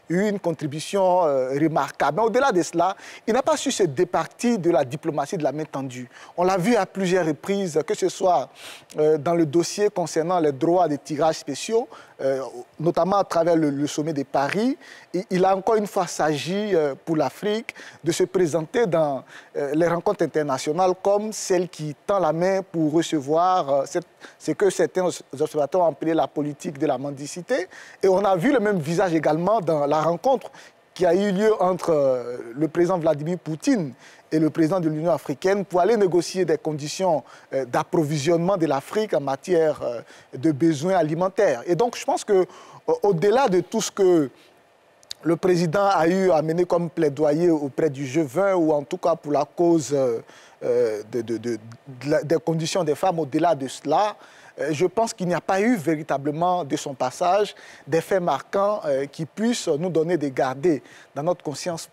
eu une contribution remarquable. Mais au-delà de cela, il n'a pas su se départir de la diplomatie de la main tendue. On l'a vu à plusieurs reprises, que ce soit dans le dossier concernant les droits des tirages spéciaux, notamment à travers le sommet de Paris. Il a encore une fois s'agi pour l'Afrique de se présenter dans les rencontres internationales comme celle qui tend la main pour recevoir ce que certains observateurs ont appelé la politique de la mendicité. Et on a vu le même visage également dans la rencontre qui a eu lieu entre le président Vladimir Poutine et le président de l'Union africaine pour aller négocier des conditions d'approvisionnement de l'Afrique en matière de besoins alimentaires. Et donc, je pense qu'au-delà de tout ce que le président a eu à mener comme plaidoyer auprès du G20 ou en tout cas pour la cause des conditions des femmes, au-delà de cela, je pense qu'il n'y a pas eu véritablement de son passage des faits marquants qui puissent nous donner de garder dans notre conscience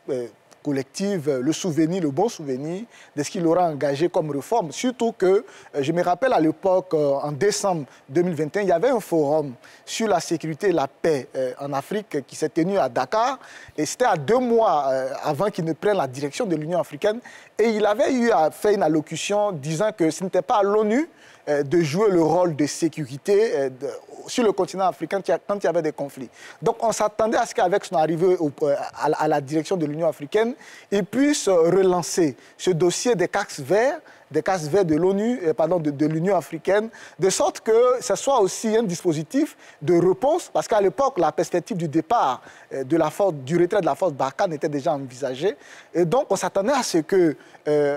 collective le souvenir, le bon souvenir de ce qu'il aura engagé comme réforme. Surtout que, je me rappelle à l'époque, en décembre 2021, il y avait un forum sur la sécurité et la paix en Afrique qui s'est tenu à Dakar. Et c'était à 2 mois avant qu'il ne prenne la direction de l'Union africaine. Et il avait eu à faire une allocution disant que ce n'était pas à l'ONU de jouer le rôle de sécurité sur le continent africain quand il y avait des conflits. Donc on s'attendait à ce qu'avec son arrivée à la direction de l'Union africaine, il puisse relancer ce dossier des casques verts de l'ONU, de l'Union africaine, de sorte que ce soit aussi un dispositif de repose, parce qu'à l'époque, la perspective du départ du retrait de la force Barkhane était déjà envisagée. Et donc, on s'attendait à ce que,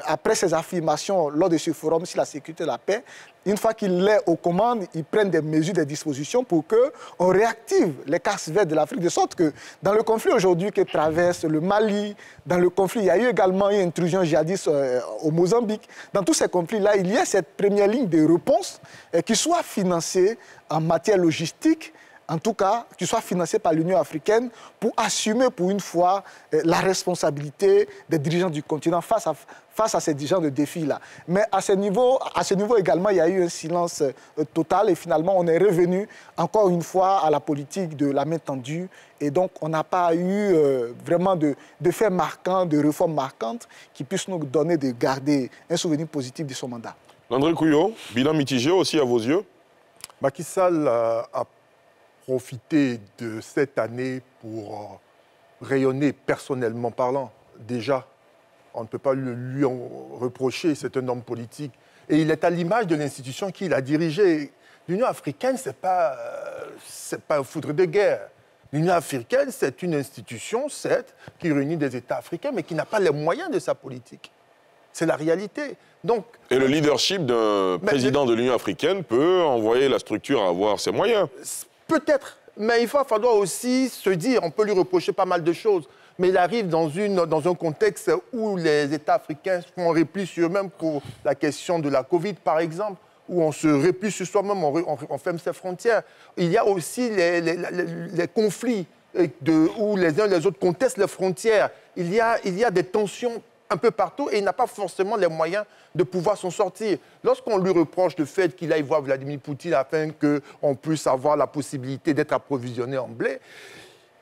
après ces affirmations lors de ce forum sur la sécurité et la paix, une fois qu'il est aux commandes, ils prennent des mesures, des dispositions pour qu'on réactive les casques verts de l'Afrique, de sorte que dans le conflit aujourd'hui que traverse le Mali, dans le conflit, il y a eu également une intrusion djihadiste au Mozambique. Dans tous ces conflits-là, il y a cette première ligne de réponse qui soit financée en matière logistique, en tout cas, qui soit financée par l'Union africaine pour assumer pour une fois la responsabilité des dirigeants du continent face à ces dirigeants de défis-là. Mais à ce niveau également, il y a eu un silence total et finalement, on est revenu encore une fois à la politique de la main tendue et donc on n'a pas eu vraiment de faits marquants, de réformes marquantes qui puissent nous donner de garder un souvenir positif de son mandat. Landry Couillot, bilan mitigé aussi à vos yeux? Macky Sall a profité de cette année pour rayonner personnellement parlant. Déjà, on ne peut pas lui en reprocher, c'est un homme politique. Et il est à l'image de l'institution qu'il a dirigée. L'Union africaine, ce n'est pas un foudre de guerre. L'Union africaine, c'est une institution, certes, qui réunit des États africains, mais qui n'a pas les moyens de sa politique. C'est la réalité. Donc, et le leadership d'un président de l'Union africaine peut envoyer la structure à avoir ses moyens. Peut-être, Mais il va falloir aussi se dire, on peut lui reprocher pas mal de choses, mais il arrive dans un contexte où les États africains font un repli sur eux-mêmes pour la question de la Covid, par exemple, où on se replie sur soi-même, on ferme ses frontières. Il y a aussi les conflits où les uns et les autres contestent les frontières. Il y a des tensions un peu partout et il n'a pas forcément les moyens de pouvoir s'en sortir. Lorsqu'on lui reproche le fait qu'il aille voir Vladimir Poutine afin qu'on puisse avoir la possibilité d'être approvisionné en blé,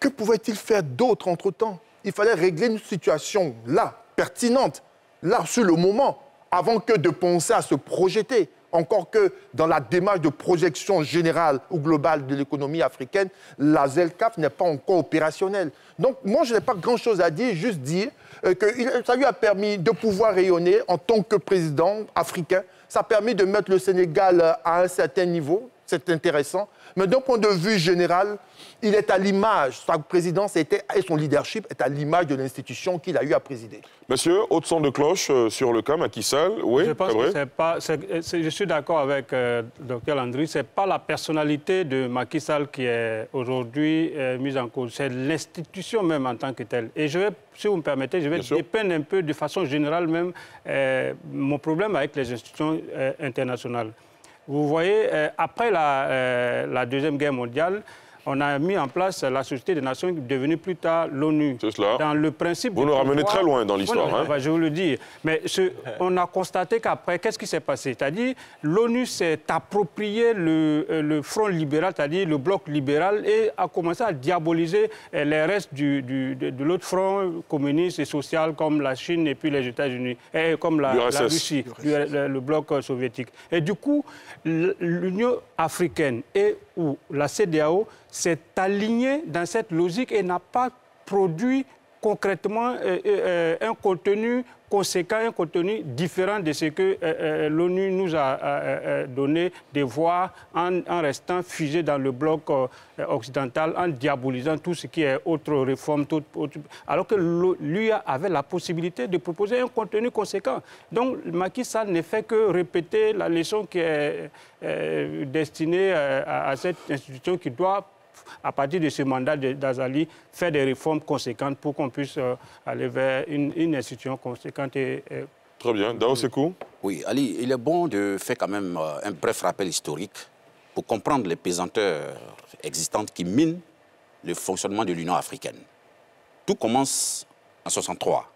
que pouvait-il faire d'autre entre-temps? Il fallait régler une situation là, pertinente, là, sur le moment, avant que de penser à se projeter. Encore que dans la démarche de projection générale ou globale de l'économie africaine, la ZLECAf n'est pas encore opérationnelle. Donc moi, je n'ai pas grand-chose à dire, juste dire que ça lui a permis de pouvoir rayonner en tant que président africain. Ça a permis de mettre le Sénégal à un certain niveau, c'est intéressant. Mais d'un point de vue général, il est à l'image, sa présidence et son leadership est à l'image de l'institution qu'il a eu à présider. Monsieur, autre son de cloche sur le cas Macky Sall, oui, je pense que c'est pas, je suis d'accord avec Dr Landry, ce n'est pas la personnalité de Macky Sall qui est aujourd'hui mise en cause, c'est l'institution même en tant que telle. Et je vais, si vous me permettez, je vais dépeindre un peu de façon générale même mon problème avec les institutions internationales. Vous voyez, après la Deuxième Guerre mondiale, on a mis en place la Société des Nations, devenue plus tard l'ONU. C'est cela. Dans le principe vous nous ramenez très loin dans l'histoire. Voilà, je vous le dis. Mais on a constaté qu'après, qu'est-ce qui s'est passé? C'est-à-dire, l'ONU s'est approprié le front libéral, c'est-à-dire le bloc libéral, et a commencé à diaboliser les restes de l'autre front communiste et social, comme la Chine et puis les États-Unis, et comme la Russie, le bloc soviétique. Et du coup, l'Union africaine ou la CEDEAO s'est alignée dans cette logique et n'a pas produit concrètement un contenu conséquent, un contenu différent de ce que l'ONU nous a donné de voir en restant figé dans le bloc occidental, en diabolisant tout ce qui est autre réforme, alors que l'UA avait la possibilité de proposer un contenu conséquent. Donc Macky Sall ne fait que répéter la leçon qui est destinée à cette institution qui doit, à partir de ce mandat d'Azali, faire des réformes conséquentes pour qu'on puisse aller vers une institution conséquente. Très bien. Dao Sekou? Oui, Ali, il est bon de faire quand même un bref rappel historique pour comprendre les pesanteurs existantes qui minent le fonctionnement de l'Union africaine. Tout commence en 1963,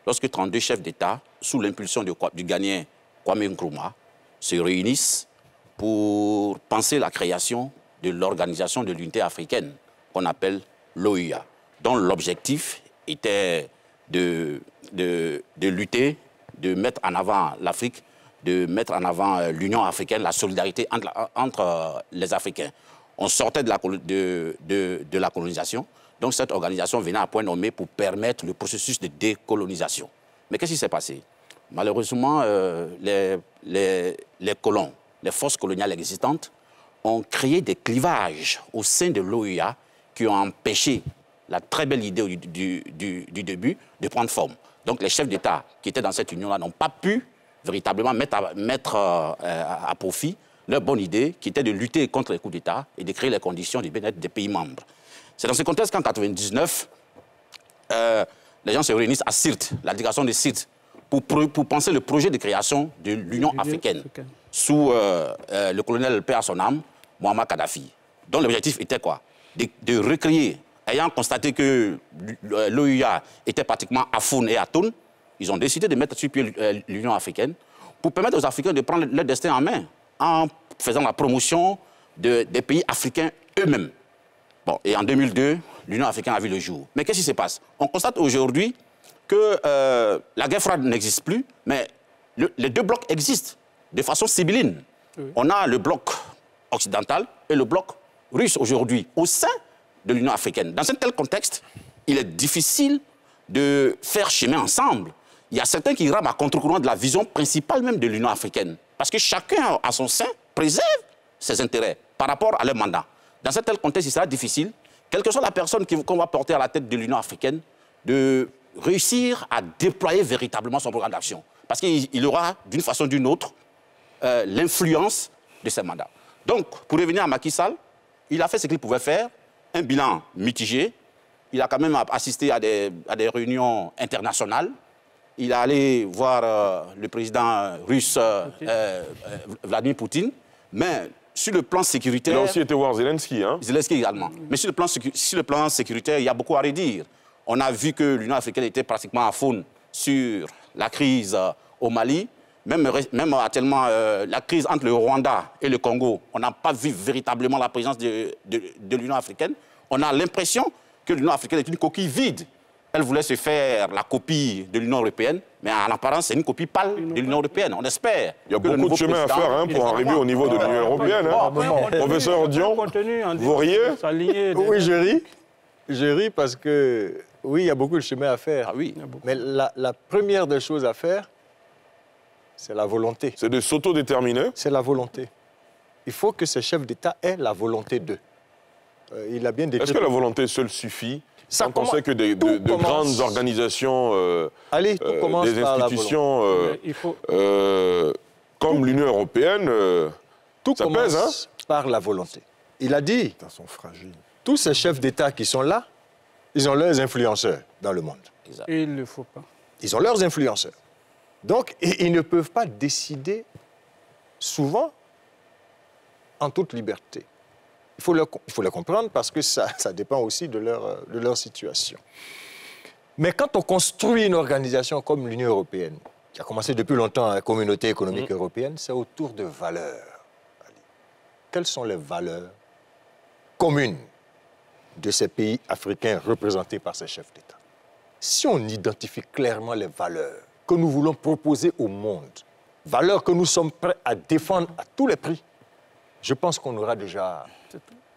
lorsque 32 chefs d'État, sous l'impulsion du Ghanéen Kwame Nkrumah, se réunissent pour penser la création de l'Organisation de l'Unité africaine, qu'on appelle l'OUA, dont l'objectif était de lutter, de mettre en avant l'Afrique, de mettre en avant l'Union africaine, la solidarité entre les Africains. On sortait de la colonisation, donc cette organisation venait à point nommé pour permettre le processus de décolonisation. Mais qu'est-ce qui s'est passé? Malheureusement, les colons, les forces coloniales existantes, ont créé des clivages au sein de l'OUA qui ont empêché la très belle idée du début de prendre forme. Donc les chefs d'État qui étaient dans cette union-là n'ont pas pu véritablement mettre à profit leur bonne idée qui était de lutter contre les coups d'État et de créer les conditions du bien-être des pays membres. C'est dans ce contexte qu'en 1999, les gens se réunissent à Sirte, la délégation de Sirte, pour penser le projet de création de l'Union africaine sous le colonel paix à son âme, Muammar Kadhafi, dont l'objectif était quoi? De recréer, ayant constaté que l'OUA était pratiquement à faune et à tonne, ils ont décidé de mettre sur pied l'Union africaine pour permettre aux Africains de prendre leur destin en main en faisant la promotion des pays africains eux-mêmes. Bon, et en 2002, l'Union africaine a vu le jour. Mais qu'est-ce qui se passe? On constate aujourd'hui que la guerre froide n'existe plus, mais les deux blocs existent de façon sibylline. Oui. On a le bloc occidental et le bloc russe aujourd'hui au sein de l'Union africaine. Dans un tel contexte, il est difficile de faire chemin ensemble. Il y a certains qui rament à contre-courant de la vision principale même de l'Union africaine. Parce que chacun, à son sein, préserve ses intérêts par rapport à leur mandat. Dans un tel contexte, il sera difficile, quelle que soit la personne qu'on va porter à la tête de l'Union africaine, de réussir à déployer véritablement son programme d'action. Parce qu'il aura, d'une façon ou d'une autre, l'influence de ces mandats. Donc, pour revenir à Macky Sall, Il a fait ce qu'il pouvait faire, un bilan mitigé. Il a quand même assisté à des réunions internationales. Il est allé voir le président russe Vladimir Poutine. Mais sur le plan sécuritaire... Il a aussi été voir Zelensky. Hein? Zelensky également. Mais sur le plan sécuritaire, il y a beaucoup à redire. On a vu que l'Union africaine était pratiquement à faune sur la crise au Mali. Même actuellement, la crise entre le Rwanda et le Congo, on n'a pas vu véritablement la présence de l'Union africaine. On a l'impression que l'Union africaine est une coquille vide. Elle voulait se faire la copie de l'Union européenne, mais en apparence, c'est une copie pâle de l'Union européenne. On espère. Il y a beaucoup de chemin à faire hein, pour arriver au niveau de l'Union européenne. Hein. Professeur Dion, vous riez? Oui, je ris. Je ris parce que, oui, il y a beaucoup de chemin à faire. Ah oui. Mais la première des choses à faire, c'est la volonté. C'est de s'autodéterminer? C'est la volonté. Il faut que ces chefs d'État aient la volonté d'eux. Il a bien décrit... Est-ce que la volonté seule suffit? Quand on sait que de grandes organisations, des institutions comme l'Union européenne, tout ça commence pèse, hein? par la volonté. Il a dit, sont fragiles. Tous ces chefs d'État qui sont là, ils ont leurs influenceurs dans le monde. Et il ne le faut pas. Ils ont leurs influenceurs. Donc, ils ne peuvent pas décider souvent en toute liberté. Il faut le comprendre parce que ça dépend aussi de leur situation. Mais quand on construit une organisation comme l'Union européenne, qui a commencé depuis longtemps à la Communauté économique européenne, c'est autour de valeurs. Quelles sont les valeurs communes de ces pays africains représentés par ces chefs d'État? Si on identifie clairement les valeurs que nous voulons proposer au monde, valeurs que nous sommes prêts à défendre à tous les prix, je pense qu'on aura déjà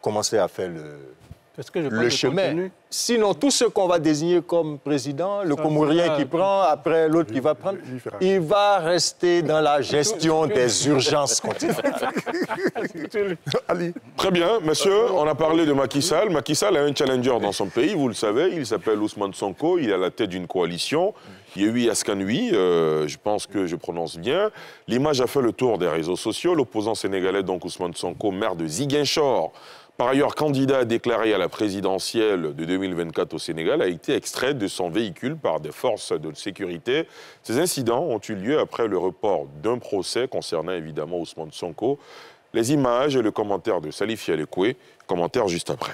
commencé à faire le chemin. Sinon, tous ceux qu'on va désigner comme président, le Comorien qui prend, après l'autre qui va prendre, il va rester dans la gestion des urgences continentales. Très bien, monsieur, on a parlé de Macky Sall. Macky Sall a un challenger dans son pays, vous le savez, il s'appelle Ousmane Sonko, il est à la tête d'une coalition. Yehui Askanui, je pense que je prononce bien. L'image a fait le tour des réseaux sociaux. L'opposant sénégalais, donc Ousmane Sonko, maire de Ziguinchor, par ailleurs candidat déclaré à la présidentielle de 2024 au Sénégal, a été extrait de son véhicule par des forces de sécurité. Ces incidents ont eu lieu après le report d'un procès concernant évidemment Ousmane Sonko. Les images et le commentaire de Salif Yalekoué, commentaire juste après.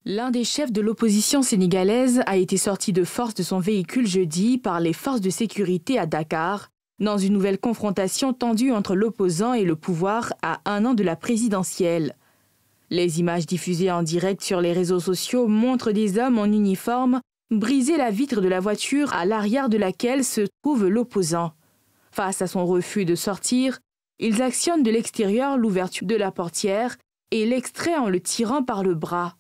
L'un des chefs de l'opposition sénégalaise a été sorti de force de son véhicule jeudi par les forces de sécurité à Dakar, dans une nouvelle confrontation tendue entre l'opposant et le pouvoir à un an de la présidentielle. Les images diffusées en direct sur les réseaux sociaux montrent des hommes en uniforme briser la vitre de la voiture à l'arrière de laquelle se trouve l'opposant. Face à son refus de sortir, ils actionnent de l'extérieur l'ouverture de la portière et l'extraient en le tirant par le bras.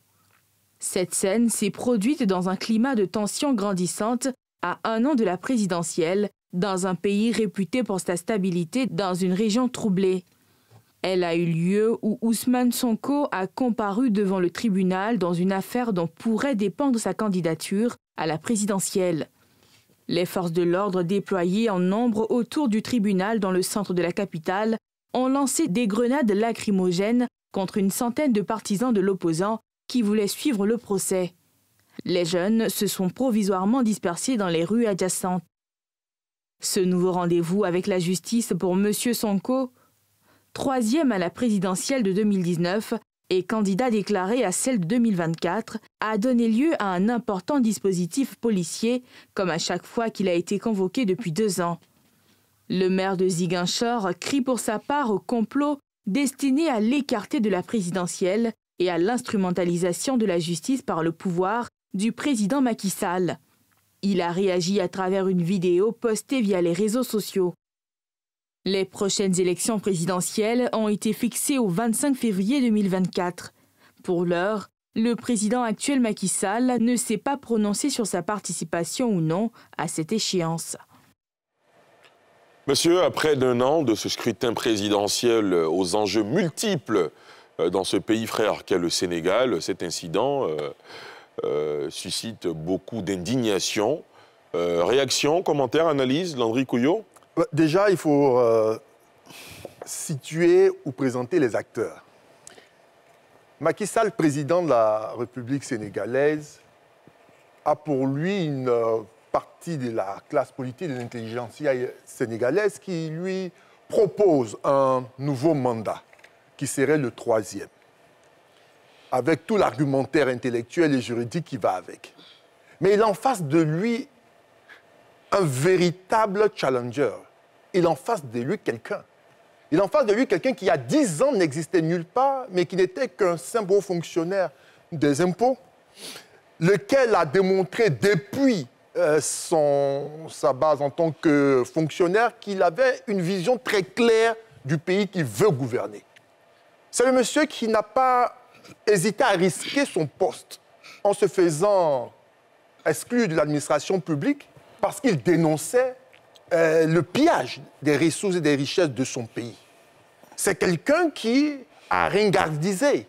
Cette scène s'est produite dans un climat de tension grandissante à un an de la présidentielle, dans un pays réputé pour sa stabilité dans une région troublée. Elle a eu lieu où Ousmane Sonko a comparu devant le tribunal dans une affaire dont pourrait dépendre sa candidature à la présidentielle. Les forces de l'ordre déployées en nombre autour du tribunal dans le centre de la capitale ont lancé des grenades lacrymogènes contre une centaine de partisans de l'opposant qui voulaient suivre le procès. Les jeunes se sont provisoirement dispersés dans les rues adjacentes. Ce nouveau rendez-vous avec la justice pour M. Sonko, troisième à la présidentielle de 2019 et candidat déclaré à celle de 2024, a donné lieu à un important dispositif policier, comme à chaque fois qu'il a été convoqué depuis 2 ans. Le maire de Ziguinchor crie pour sa part au complot destiné à l'écarter de la présidentielle et à l'instrumentalisation de la justice par le pouvoir du président Macky Sall. Il a réagi à travers une vidéo postée via les réseaux sociaux. Les prochaines élections présidentielles ont été fixées au 25 février 2024. Pour l'heure, le président actuel Macky Sall ne s'est pas prononcé sur sa participation ou non à cette échéance. Monsieur, après d'un an de ce scrutin présidentiel aux enjeux multiples dans ce pays frère qu'est le Sénégal, cet incident suscite beaucoup d'indignation. Réaction, commentaire, analyse, Landry Couillot? Déjà, il faut situer ou présenter les acteurs. Macky Sall, président de la République sénégalaise, a pour lui une partie de la classe politique de l'intelligentsia sénégalaise qui lui propose un nouveau mandat, qui serait le 3e, avec tout l'argumentaire intellectuel et juridique qui va avec. Mais il a en face de lui un véritable challenger. Il a en face de lui quelqu'un. Il a en face de lui quelqu'un qui, il y a 10 ans, n'existait nulle part, mais qui n'était qu'un simple fonctionnaire des impôts, lequel a démontré depuis sa base en tant que fonctionnaire qu'il avait une vision très claire du pays qu'il veut gouverner. C'est le monsieur qui n'a pas hésité à risquer son poste en se faisant exclure de l'administration publique parce qu'il dénonçait le pillage des ressources et des richesses de son pays. C'est quelqu'un qui a ringardisé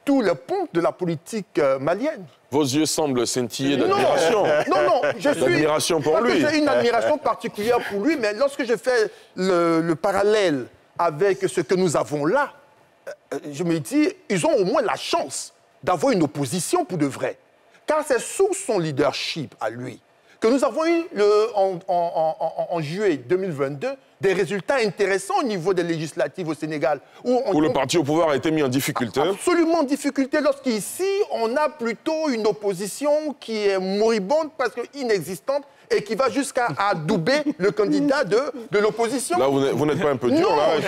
tout le pont de la politique malienne. Vos yeux semblent scintiller d'admiration. Non, je suis... D'admiration pour lui. J'ai une admiration particulière pour lui, mais lorsque je fais le parallèle avec ce que nous avons là, je me dis, ils ont au moins la chance d'avoir une opposition pour de vrai. Car c'est sous son leadership à lui que nous avons eu en juillet 2022 des résultats intéressants au niveau des législatives au Sénégal. Où le parti au pouvoir a été mis en difficulté. Absolument en difficulté, lorsqu'ici, on a plutôt une opposition qui est moribonde parce qu'inexistante et qui va jusqu'à adouber le candidat de l'opposition. Là, vous n'êtes pas un peu dur, non, là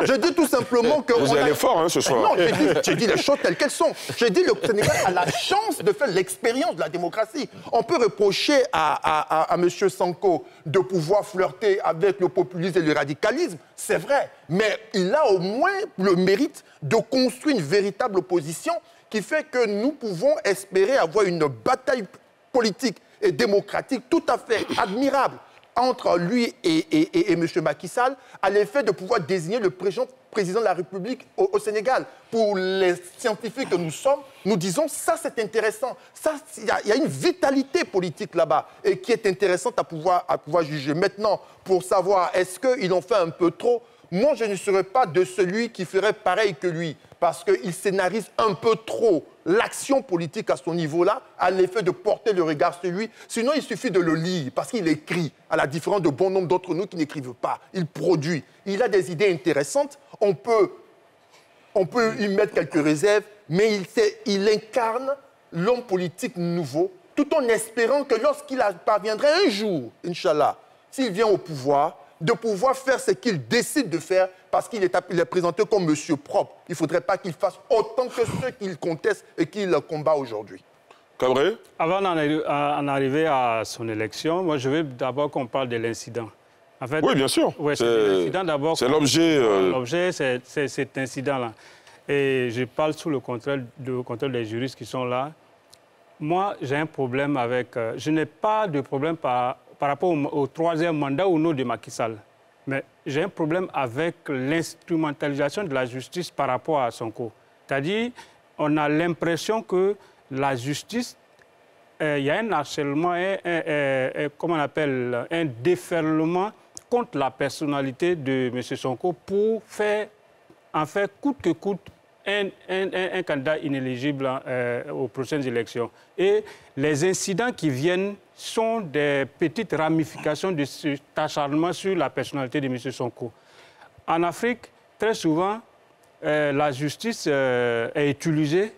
je dis tout simplement que... Vous allez fort, hein, ce soir. Non, j'ai dit les choses telles qu'elles sont. J'ai dit que le Sénégal a la chance de faire l'expérience de la démocratie. On peut reprocher à M. Sanko de pouvoir flirter avec le populisme et le radicalisme, c'est vrai. Mais il a au moins le mérite de construire une véritable opposition qui fait que nous pouvons espérer avoir une bataille politique et démocratique tout à fait admirable entre lui et M. Macky Sall à l'effet de pouvoir désigner le président de la République au Sénégal. Pour les scientifiques que nous sommes, nous disons ça c'est intéressant. Il y a une vitalité politique là-bas et qui est intéressante à pouvoir juger. Maintenant, pour savoir est-ce qu'ils ont fait un peu trop, moi je ne serais pas de celui qui ferait pareil que lui parce qu'il scénarise un peu trop l'action politique à son niveau-là, à l'effet de porter le regard sur lui. Sinon, il suffit de le lire, parce qu'il écrit, à la différence de bon nombre d'entre nous qui n'écrivent pas. Il produit. Il a des idées intéressantes. On peut y mettre quelques réserves, mais il incarne l'homme politique nouveau, tout en espérant que lorsqu'il parviendrait un jour, Inch'Allah, s'il vient au pouvoir, de pouvoir faire ce qu'il décide de faire parce qu'il est présenté comme monsieur propre. Il ne faudrait pas qu'il fasse autant que ceux qu'il conteste et qu'il combat aujourd'hui. Cabré ? Avant d'en arriver à son élection, moi je veux d'abord qu'on parle de l'incident. En fait, oui, bien sûr. Ouais, c'est l'objet. L'objet, c'est cet incident-là. Et je parle sous le contrôle des juristes qui sont là. Moi, j'ai un problème avec... je n'ai pas de problème par rapport au 3e mandat au nom de Macky Sall. Mais j'ai un problème avec l'instrumentalisation de la justice par rapport à Sonko. C'est-à-dire, on a l'impression que la justice, il y a un harcèlement, comment on appelle, un déferlement contre la personnalité de M. Sonko pour faire, en fait, coûte que coûte, un candidat inéligible aux prochaines élections. Et les incidents qui viennent sont des petites ramifications de cet acharnement sur la personnalité de M. Sonko. En Afrique, très souvent, la justice est utilisée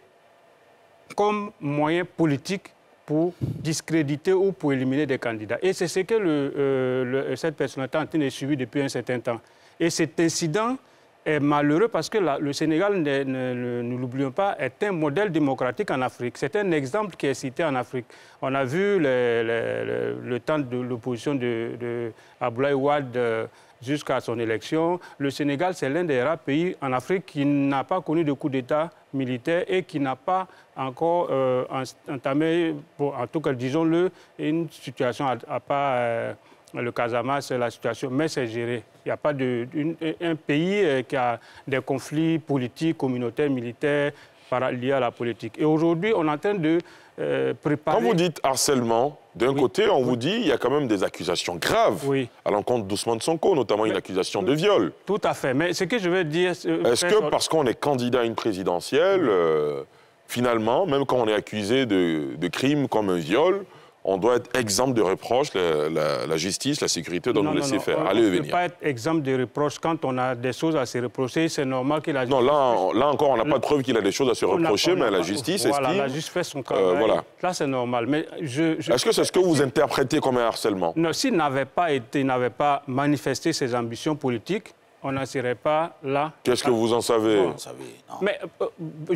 comme moyen politique pour discréditer ou pour éliminer des candidats. Et c'est ce que cette personnalité est en train de subir depuis un certain temps. Et cet incident est malheureux parce que le Sénégal, nous l'oublions pas, est un modèle démocratique en Afrique. C'est un exemple qui est cité en Afrique. On a vu le temps de l'opposition de Abdoulaye Wade jusqu'à son élection. Le Sénégal, c'est l'un des rares pays en Afrique qui n'a pas connu de coup d'État militaire et qui n'a pas encore entamé, en tout cas, disons-le, une situation à part... le Casamance, la situation, mais c'est géré. Il n'y a pas un pays qui a des conflits politiques, communautaires, militaires liés à la politique. Et aujourd'hui, on est en train de préparer... Quand vous dites harcèlement, D'un côté, on vous dit qu'il y a quand même des accusations graves à l'encontre d'Ousmane Sonko, notamment une accusation de viol. Tout à fait. Mais ce que je veux dire... Est-ce que parce qu'on est candidat à une présidentielle, finalement, même quand on est accusé de crimes comme un viol, on doit être exempt de reproches, la justice, la sécurité doit nous laisser faire, aller et venir. On ne peut pas être exempt de reproches quand on a des choses à se reprocher, c'est normal que la justice... Non, là encore, on n'a pas de preuve qu'il a des choses à se reprocher, mais la justice estime... Voilà, la justice fait son travail, là c'est normal. Mais est-ce que c'est ce que vous interprétez comme un harcèlement? Non, s'il n'avait pas manifesté ses ambitions politiques, on n'en serait pas là. Qu'est-ce que vous en savez? Mais,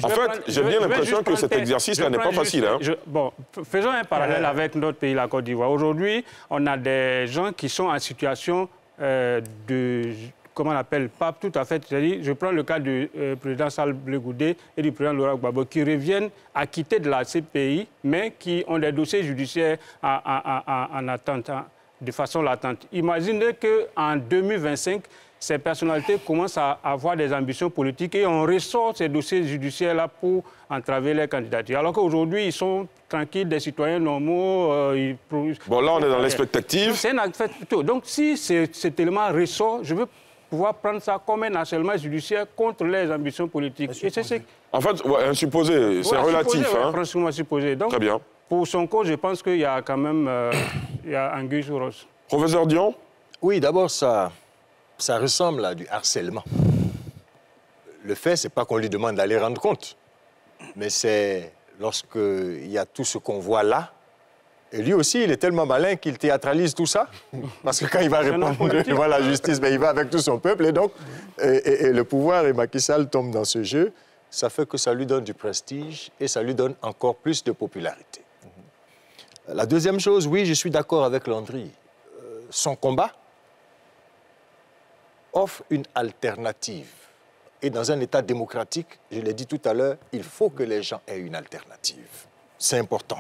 en fait, j'ai bien l'impression que cet exercice-là n'est pas facile. Hein? Bon, faisons un parallèle avec notre pays, la Côte d'Ivoire. Aujourd'hui, on a des gens qui sont en situation de... Comment on appelle? Pas tout à fait. Je prends le cas du président Sall Blé Goudé et du président Laurent Gbagbo qui reviennent acquittés de la CPI, mais qui ont des dossiers judiciaires en attente, de façon latente. Imaginez qu'en 2025, ces personnalités commencent à avoir des ambitions politiques et on ressort ces dossiers judiciaires-là pour entraver les candidatures. Alors qu'aujourd'hui, ils sont tranquilles, des citoyens normaux. Bon, là, on est dans l'expectative. Donc, si cet élément ressort, je veux pouvoir prendre ça comme un harcèlement judiciaire contre les ambitions politiques. En fait, un supposé, c'est relatif. Franchement, supposé. Donc, très bien. Pour Sonko, je pense qu'il y a quand même anguille sous roche. Professeur Dion? Oui, d'abord, ça ressemble à du harcèlement. Le fait, ce n'est pas qu'on lui demande d'aller rendre compte, mais c'est lorsqu'il y a tout ce qu'on voit là, et lui aussi, il est tellement malin qu'il théâtralise tout ça, parce que quand il va répondre devant la justice, il va avec tout son peuple, et donc et le pouvoir et Macky Sall tombent dans ce jeu, ça fait que ça lui donne du prestige et ça lui donne encore plus de popularité. La deuxième chose, oui, je suis d'accord avec Landry. Son combat offre une alternative. Et dans un État démocratique, je l'ai dit tout à l'heure, il faut que les gens aient une alternative. C'est important.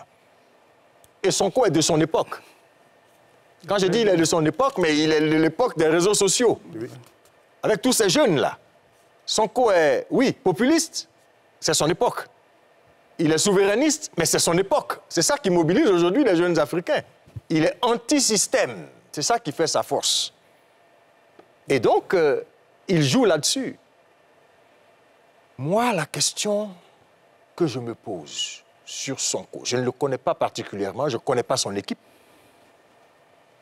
Et Sonko est de son époque. Quand je dis il est de son époque, mais il est de l'époque des réseaux sociaux. Oui. Avec tous ces jeunes-là. Sonko est, oui, populiste, c'est son époque. Il est souverainiste, mais c'est son époque. C'est ça qui mobilise aujourd'hui les jeunes Africains. Il est anti-système. C'est ça qui fait sa force. Et donc, il joue là-dessus. Moi, la question que je me pose sur Sonko, je ne le connais pas particulièrement, je ne connais pas son équipe.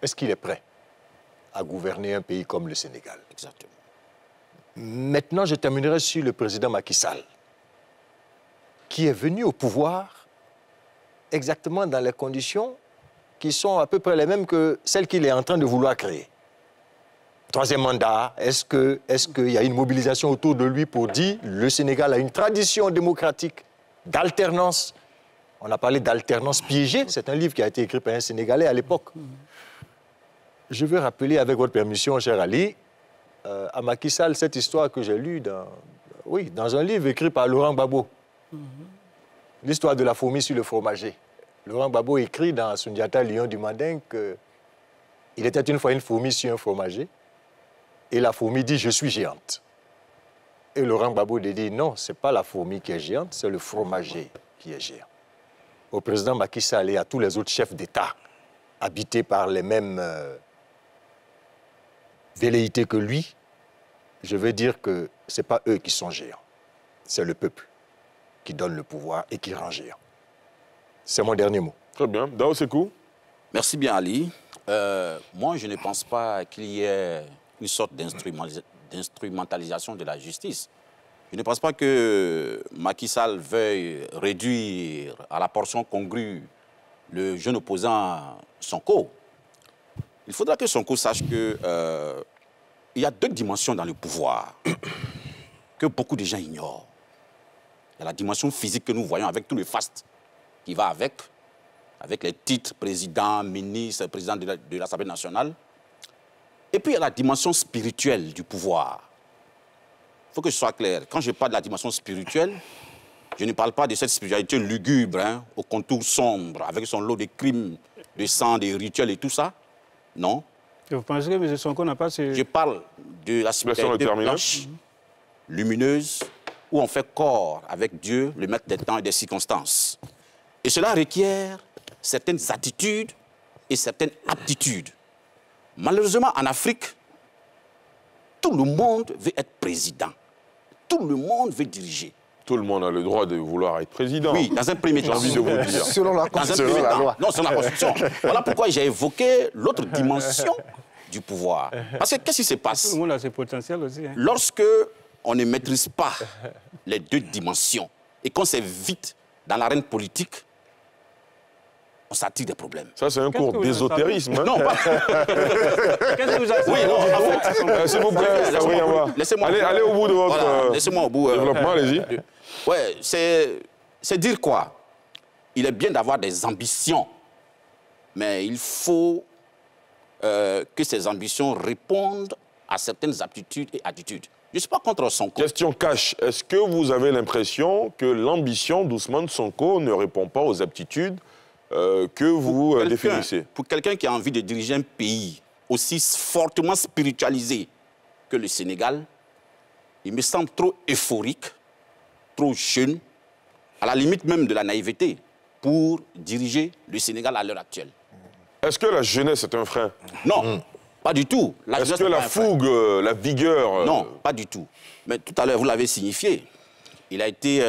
Est-ce qu'il est prêt à gouverner un pays comme le Sénégal? Exactement. Maintenant, je terminerai sur le président Macky Sall, qui est venu au pouvoir exactement dans les conditions qui sont à peu près les mêmes que celles qu'il est en train de vouloir créer. Troisième mandat, est-ce qu'il y a une mobilisation autour de lui pour dire le Sénégal a une tradition démocratique d'alternance? On a parlé d'alternance piégée, c'est un livre qui a été écrit par un Sénégalais à l'époque. Je veux rappeler, avec votre permission, cher Ali, à Macky Sall, cette histoire que j'ai lue dans un livre écrit par Laurent Gbagbo. L'histoire de la fourmi sur le fromager. Laurent Gbagbo écrit dans Sundiata Lion du Manding qu'il était une fois une fourmi sur un fromager et la fourmi dit « je suis géante ». Et Laurent Gbagbo dit « non, ce n'est pas la fourmi qui est géante, c'est le fromager qui est géant ». Au président Macky Sall et à tous les autres chefs d'État habités par les mêmes velléités que lui, je veux dire que ce n'est pas eux qui sont géants, c'est le peuple qui donne le pouvoir et qui rend géant. C'est mon dernier mot. Très bien. Dao Sekou. Merci bien, Ali. Moi, je ne pense pas qu'il y ait une sorte d'instrumentalisation de la justice. Je ne pense pas que Macky Sall veuille réduire à la portion congrue le jeune opposant Sonko. Il faudra que Sonko sache qu'il y a deux dimensions dans le pouvoir que beaucoup de gens ignorent. Il y a la dimension physique que nous voyons avec tout le faste qui va avec les titres président, ministre, président de l'Assemblée nationale. Et puis il y a la dimension spirituelle du pouvoir. Il faut que ce soit clair. Quand je parle de la dimension spirituelle, je ne parle pas de cette spiritualité lugubre, au contour sombre, avec son lot de crimes, de sang, de rituels et tout ça. Non. Et vous pensez que M. Sonko n'a pas ce... Je parle de la spiritualité blanche, lumineuse, où on fait corps avec Dieu, le maître des temps et des circonstances. Et cela requiert certaines attitudes et certaines aptitudes. Malheureusement, en Afrique, tout le monde veut être président. Tout le monde veut diriger. Tout le monde a le droit de vouloir être président. Oui, dans un premier temps. J'ai envie de vous dire. Selon la Constitution. Non, selon la Constitution. Voilà pourquoi j'ai évoqué l'autre dimension du pouvoir. Parce que qu'est-ce qui se passe? Tout le monde a ses potentiels aussi. Hein. Lorsque on ne maîtrise pas les deux dimensions et qu'on s'évite dans l'arène politique, on s'attire des problèmes. Ça, c'est un cours d'ésotérisme. Hein? Non, pas... Qu'est-ce que vous avez... Oui, non, en fait... S'il vous plaît, laissez-moi allez au bout de votre laissez-moi au bout, développement, allez-y. Ouais, c'est dire quoi? Il est bien d'avoir des ambitions, mais il faut que ces ambitions répondent à certaines aptitudes et attitudes. Je ne suis pas contre Sonko. Question cash. Est-ce que vous avez l'impression que l'ambition d'Ousmane Sonko ne répond pas aux aptitudes que vous définissez? Pour quelqu'un qui a envie de diriger un pays aussi fortement spiritualisé que le Sénégal, il me semble trop euphorique, trop jeune, à la limite même de la naïveté, pour diriger le Sénégal à l'heure actuelle. Est-ce que la jeunesse est un frein? Non, pas du tout. Est-ce que la fougue, la vigueur... Non, pas du tout. Mais tout à l'heure, vous l'avez signifié. Il a été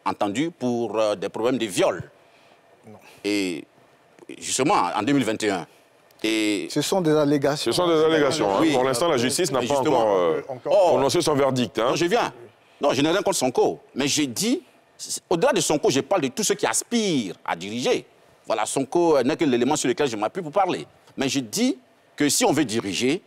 entendu pour des problèmes de viol. Non. Et justement, en 2021. Et... Ce sont des allégations. Ce sont des allégations. Hein. Oui. Pour l'instant, la justice n'a pas encore prononcé son verdict. Hein. Non, je viens. Non, je n'ai rien contre Sonko. Mais j'ai dit, au-delà de Sonko, je parle de tous ceux qui aspirent à diriger. Voilà, Sonko n'est que l'élément sur lequel je m'appuie pour parler. Mais je dis que si on veut diriger,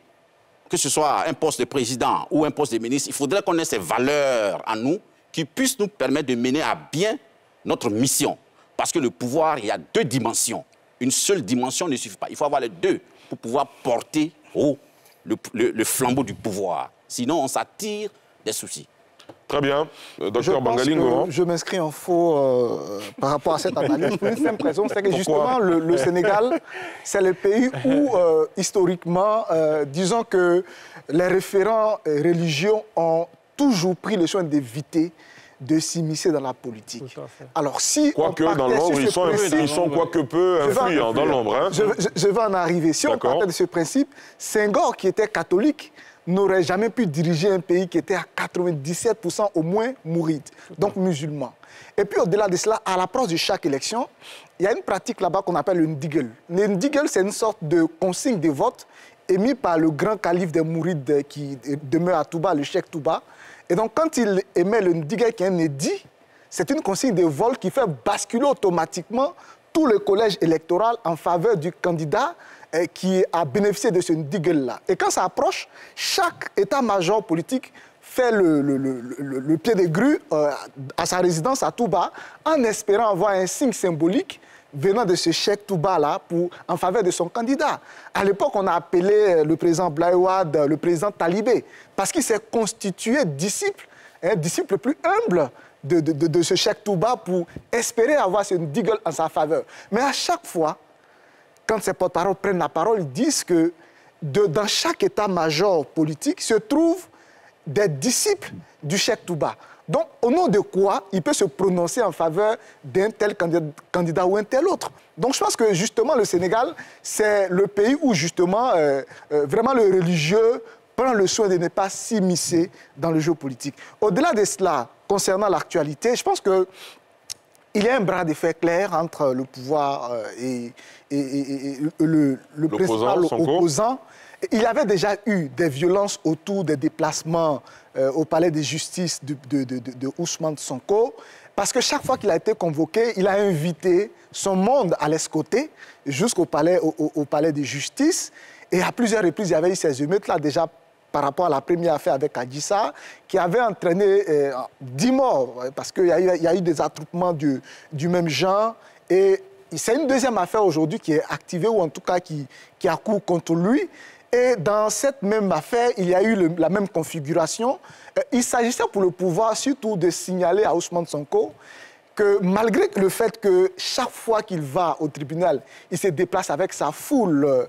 que ce soit un poste de président ou un poste de ministre, il faudrait qu'on ait ces valeurs en nous qui puissent nous permettre de mener à bien notre mission. Parce que le pouvoir, il y a deux dimensions. Une seule dimension ne suffit pas. Il faut avoir les deux pour pouvoir porter haut le flambeau du pouvoir. Sinon, on s'attire des soucis. Très bien. Docteur Bangali, je m'inscris en faux par rapport à cette analyse. Pour une simple raison, c'est que justement, le Sénégal, c'est le pays où, historiquement, disons que les référents religieux ont toujours pris le soin d'éviter de s'immiscer dans la politique. Alors, si quoique dans l'ombre, ils sont quoique peu influents dans l'ombre. Hein? Je vais en arriver. Si on partait de ce principe, Senghor, qui était catholique, n'aurait jamais pu diriger un pays qui était à 97% au moins mouride, donc musulman. Et puis au-delà de cela, à l'approche de chaque élection, il y a une pratique là-bas qu'on appelle le ndigel. Le ndigel, c'est une sorte de consigne de vote émis par le grand calife des mourides qui demeure à Touba, le cheikh Touba. Et donc quand il émet le ndigel qui est un édit, c'est une consigne de vote qui fait basculer automatiquement tout le collège électoral en faveur du candidat qui a bénéficié de ce ndigel-là. Et quand ça approche, chaque état-major politique fait le pied de grue à sa résidence à Touba en espérant avoir un signe symbolique venant de ce cheikh Touba-là en faveur de son candidat. À l'époque, on a appelé le président Abdoulaye Wade le président talibé parce qu'il s'est constitué disciple le plus humble de ce cheikh Touba pour espérer avoir ce ndigel en sa faveur. Mais à chaque fois, quand ces porte-paroles prennent la parole, ils disent que dans chaque état-major politique se trouvent des disciples du cheikh Touba. Donc, au nom de quoi il peut se prononcer en faveur d'un tel candidat ou un tel autre. Donc, je pense que justement, le Sénégal, c'est le pays où justement, vraiment le religieux prend le soin de ne pas s'immiscer dans le jeu politique. Au-delà de cela, concernant l'actualité, je pense que il y a un bras de fer clair entre le pouvoir et le principal opposant. Il y avait déjà eu des violences autour des déplacements au palais de justice de Ousmane Sonko, parce que chaque fois qu'il a été convoqué, il a invité son monde à l'escorter jusqu'au palais, au palais de justice. Et à plusieurs reprises, il y avait eu ces émeutes-là déjà par rapport à la première affaire avec Adji Sarr, qui avait entraîné 10 morts, parce qu'il y a eu des attroupements du même genre. Et c'est une deuxième affaire aujourd'hui qui est activée, ou en tout cas qui a cours contre lui. Et dans cette même affaire, il y a eu la même configuration. Il s'agissait pour le pouvoir surtout de signaler à Ousmane Sonko que malgré le fait que chaque fois qu'il va au tribunal, il se déplace avec sa foule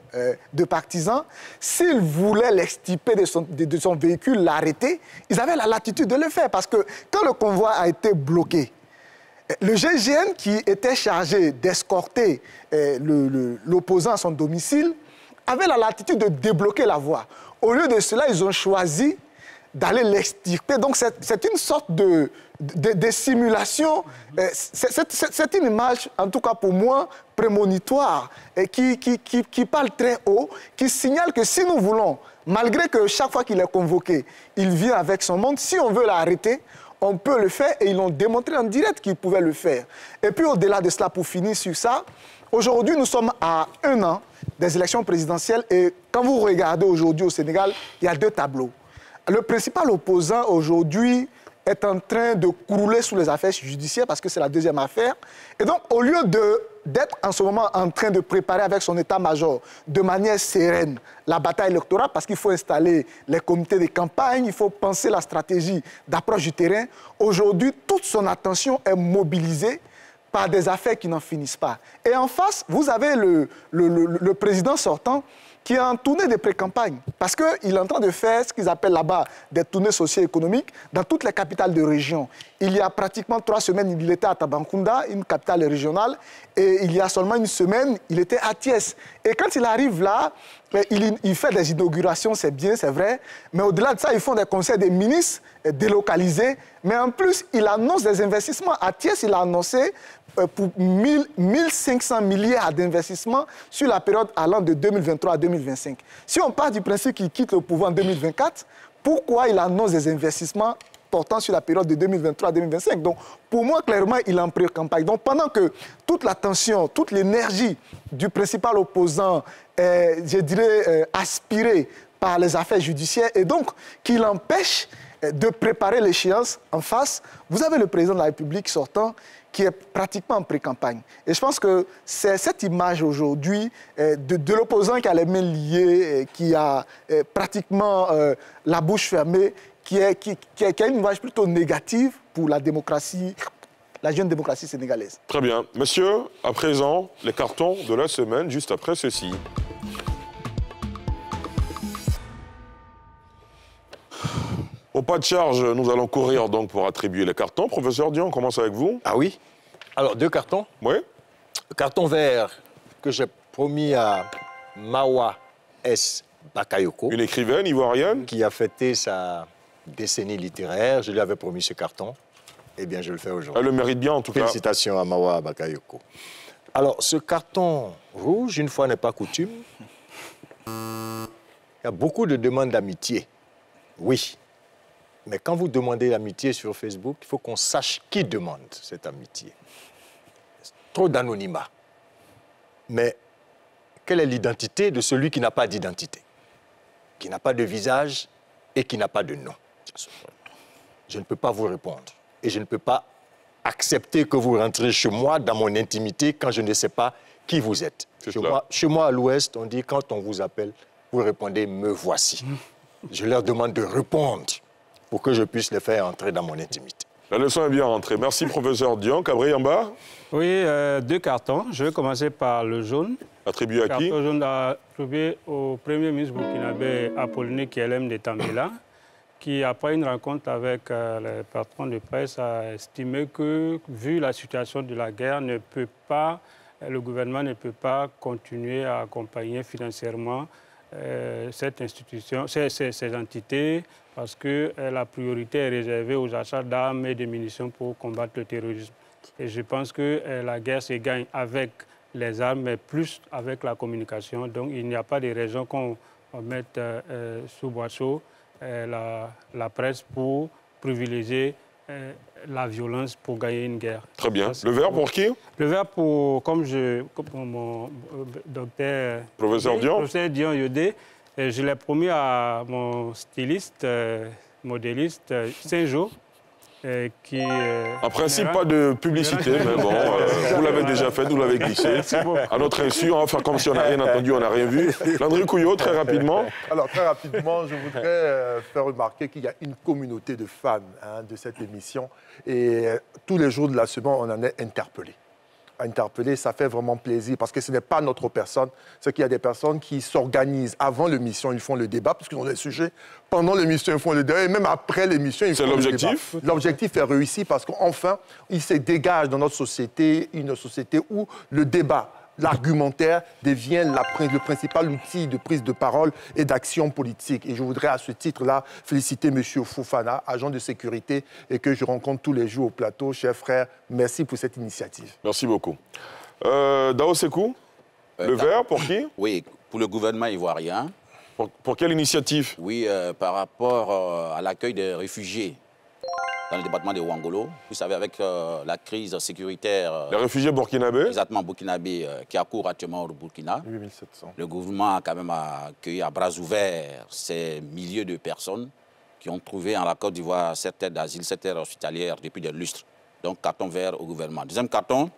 de partisans, s'ils voulaient l'extirper de son véhicule, l'arrêter, ils avaient la latitude de le faire. Parce que quand le convoi a été bloqué, Le GIGN, qui était chargé d'escorter l'opposant à son domicile, avait la latitude de débloquer la voie. Au lieu de cela, ils ont choisi d'aller l'extirper. Donc, c'est une sorte de simulation. C'est une image, en tout cas pour moi, prémonitoire, qui parle très haut, qui signale que si nous voulons, malgré que chaque fois qu'il est convoqué, il vient avec son monde, si on veut l'arrêter, on peut le faire, et ils l'ont démontré en direct qu'ils pouvaient le faire. Et puis, au-delà de cela, pour finir sur ça, aujourd'hui, nous sommes à 1 an des élections présidentielles, et quand vous regardez aujourd'hui au Sénégal, il y a 2 tableaux. Le principal opposant aujourd'hui est en train de crouler sous les affaires judiciaires parce que c'est la 2e affaire. Et donc, au lieu d'être en ce moment en train de préparer avec son état-major de manière sereine la bataille électorale, parce qu'il faut installer les comités de campagne, il faut penser la stratégie d'approche du terrain, aujourd'hui, toute son attention est mobilisée par des affaires qui n'en finissent pas. Et en face, vous avez le président sortant qui est en tournée de pré-campagne, parce qu'il est en train de faire ce qu'ils appellent là-bas des tournées socio-économiques dans toutes les capitales de région. Il y a pratiquement 3 semaines, il était à Tambacounda, une capitale régionale, et il y a seulement 1 semaine, il était à Thiès. Et quand il arrive là, il fait des inaugurations, c'est bien, c'est vrai, mais au-delà de ça, ils font des conseils des ministres délocalisés, mais en plus, il annonce des investissements. À Thiès, il a annoncé pour 1500 milliards d'investissements sur la période allant de 2023 à 2025. Si on part du principe qu'il quitte le pouvoir en 2024, pourquoi il annonce des investissements portant sur la période de 2023 à 2025? Donc, pour moi, clairement, il est en pré-campagne. Donc, pendant que toute l'attention, toute l'énergie du principal opposant est, je dirais, aspirée par les affaires judiciaires, et donc qu'il empêche de préparer l'échéance en face, vous avez le président de la République sortant qui est pratiquement en pré-campagne. Et je pense que c'est cette image aujourd'hui de l'opposant qui a les mains liées, qui a pratiquement la bouche fermée, qui a une image plutôt négative pour la démocratie, la jeune démocratie sénégalaise. Très bien. Monsieur, à présent, les cartons de la semaine, juste après ceci. Au pas de charge, nous allons courir donc pour attribuer les cartons. Professeur Dion, on commence avec vous. Ah oui? Alors, 2 cartons. Oui. Le carton vert que j'ai promis à Mawa S. Bakayoko. Une écrivaine ivoirienne. Qui a fêté sa décennie littéraire. Je lui avais promis ce carton. Eh bien, je le fais aujourd'hui. Elle le mérite bien, en tout cas. Félicitations à Mawa Bakayoko. Alors, ce carton rouge, une fois n'est pas coutume, il y a beaucoup de demandes d'amitié. Oui. Mais quand vous demandez l'amitié sur Facebook, il faut qu'on sache qui demande cette amitié. Trop d'anonymat. Mais quelle est l'identité de celui qui n'a pas d'identité, qui n'a pas de visage et qui n'a pas de nom? Je ne peux pas vous répondre. Et je ne peux pas accepter que vous rentrez chez moi, dans mon intimité, quand je ne sais pas qui vous êtes. Chez moi, à l'Ouest, on dit, quand on vous appelle, vous répondez « me voici ». Je leur demande de répondre pour que je puisse les faire entrer dans mon intimité. La leçon est bien rentrée. Merci, professeur Dion. Cabri, en bas. Oui, 2 cartons. Je vais commencer par le jaune. Attribué à qui? Le carton jaune attribué au Premier ministre burkinabé Apollinaire Kyelem de Tambela, qui, après une rencontre avec les patrons de presse, a estimé que, vu la situation de la guerre, le gouvernement ne peut pas continuer à accompagner financièrement cette institution, ces entités, parce que la priorité est réservée aux achats d'armes et de munitions pour combattre le terrorisme. Et je pense que la guerre se gagne avec les armes, mais plus avec la communication. Donc il n'y a pas de raison qu'on mette sous boisseau la presse pour privilégier la violence pour gagner une guerre. Très bien. Le vert pour qui? Le vert pour mon docteur... Professeur Dion. Professeur Dion Yodé. Je l'ai promis à mon styliste, modéliste, Saint-Jo, qui... En principe, pas de publicité, mais bon, vous l'avez déjà fait, vous l'avez glissé. À notre insu, on va faire comme si on n'a rien entendu, on n'a rien vu. Landry Couillot, très rapidement. Alors, très rapidement, je voudrais faire remarquer qu'il y a une communauté de fans de cette émission. Et tous les jours de la semaine, on en est interpellé. interpeller, ça fait vraiment plaisir parce que ce n'est pas notre personne. C'est qu'il y a des personnes qui s'organisent avant l'émission, ils font le débat parce qu'ils ont des sujets. Pendant l'émission, ils font le débat et même après l'émission, ils font le débat. C'est l'objectif ? L'objectif est réussi parce qu'enfin, il se dégage dans notre société une société où le débat, l'argumentaire devient le principal outil de prise de parole et d'action politique. Et je voudrais à ce titre-là féliciter M. Fofana, agent de sécurité, et que je rencontre tous les jours au plateau. Cher frère, merci pour cette initiative. Merci beaucoup. Dao Sekou, le vert, pour qui? Oui, pour le gouvernement ivoirien. Pour quelle initiative? Oui, par rapport à l'accueil des réfugiés dans le département de Ouangolo. Vous savez, avec la crise sécuritaire... Les réfugiés burkinabés? Exactement, burkinabés, qui accourent actuellement au Burkina. 8700. Le gouvernement a quand même accueilli à bras ouverts ces milliers de personnes qui ont trouvé en la Côte d'Ivoire cette aide d'asile, cette aide hospitalière depuis des lustres. Donc, carton vert au gouvernement. Deuxième carton,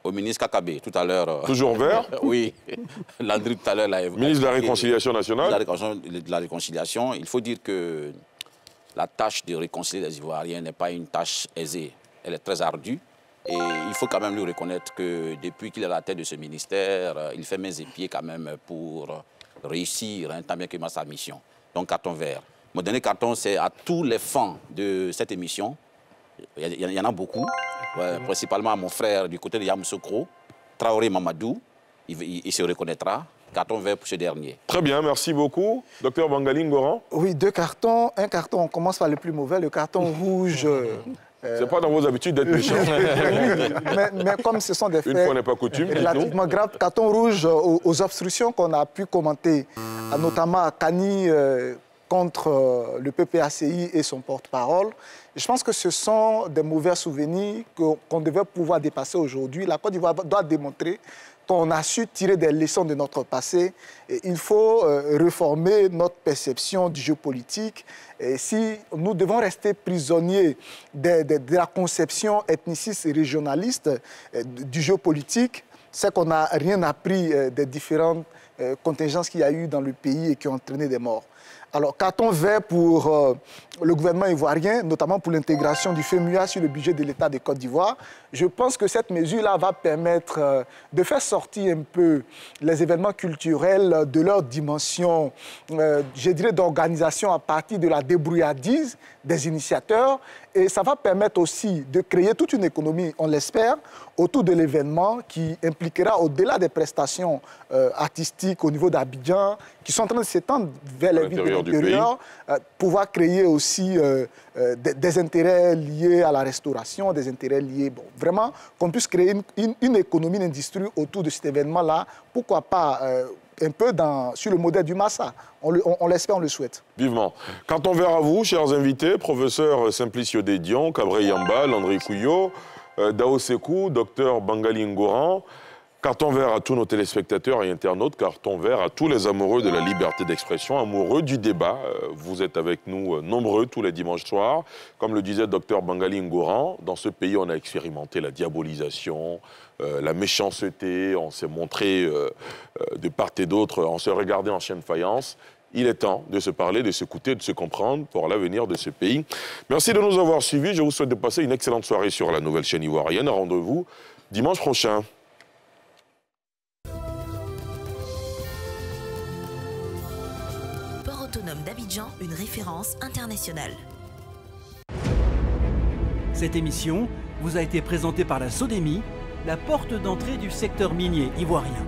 au ministre Kakabé, tout à l'heure... Toujours vert? Oui. Landry, tout à l'heure... Ministre de la Réconciliation nationale? De la Réconciliation. Il faut dire que la tâche de réconcilier les Ivoiriens n'est pas une tâche aisée. Elle est très ardue. Et il faut quand même lui reconnaître que depuis qu'il est à la tête de ce ministère, il fait mains et pieds quand même pour réussir, tant bien que mal sa mission. Donc, carton vert. Mon dernier carton, c'est à tous les fans de cette émission. Il y en a beaucoup. Principalement à mon frère du côté de Yamoussoukro, Traoré Mamadou. Il se reconnaîtra. Carton vert pour ce dernier. Très bien, merci beaucoup. Docteur Bangali Ngoran. Oui, 2 cartons. Un carton, on commence par le plus mauvais, le carton rouge. C'est pas dans vos habitudes d'être méchant. mais comme ce sont des faits une fois n'est pas coutume, relativement graves, carton rouge aux obstructions qu'on a pu commenter, notamment à Kani contre le PPACI et son porte-parole. Je pense que ce sont des mauvais souvenirs qu'on devait pouvoir dépasser aujourd'hui. La Côte d'Ivoire doit démontrer qu'on a su tirer des leçons de notre passé. Et il faut reformer notre perception du jeu politique. Et si nous devons rester prisonniers de la conception ethniciste et régionaliste du jeu politique, c'est qu'on n'a rien appris des différentes contingences qu'il y a eu dans le pays et qui ont entraîné des morts. Alors, carton vert pour le gouvernement ivoirien, notamment pour l'intégration du FEMUA sur le budget de l'État de Côte d'Ivoire. Je pense que cette mesure-là va permettre de faire sortir un peu les événements culturels de leur dimension, je dirais, d'organisation à partir de la débrouillardise des initiateurs. Et ça va permettre aussi de créer toute une économie, on l'espère, autour de l'événement qui impliquera, au-delà des prestations artistiques au niveau d'Abidjan, qui sont en train de s'étendre vers les villes de l'intérieur, pouvoir créer aussi des intérêts liés à la restauration, des intérêts liés, bon, vraiment, qu'on puisse créer une économie, une industrie autour de cet événement-là, pourquoi pas un peu sur le modèle du Massa. On l'espère, on le souhaite. Vivement. Quand on verra vous, chers invités, professeur Simplicio Dédion, Cabré Yamba, Landry Couillot, Dao Sekou, docteur Bangali Ngoran, carton vert à tous nos téléspectateurs et internautes, carton vert à tous les amoureux de la liberté d'expression, amoureux du débat. Vous êtes avec nous nombreux tous les dimanches soirs. Comme le disait docteur Bangali Ngoran, dans ce pays, on a expérimenté la diabolisation, la méchanceté, on s'est montré de part et d'autre, on s'est regardé en chien de faïence. Il est temps de se parler, de s'écouter, de se comprendre pour l'avenir de ce pays. Merci de nous avoir suivis. Je vous souhaite de passer une excellente soirée sur la nouvelle chaîne ivoirienne. Rendez-vous dimanche prochain. Port autonome d'Abidjan, une référence internationale. Cette émission vous a été présentée par la SODEMI, la porte d'entrée du secteur minier ivoirien.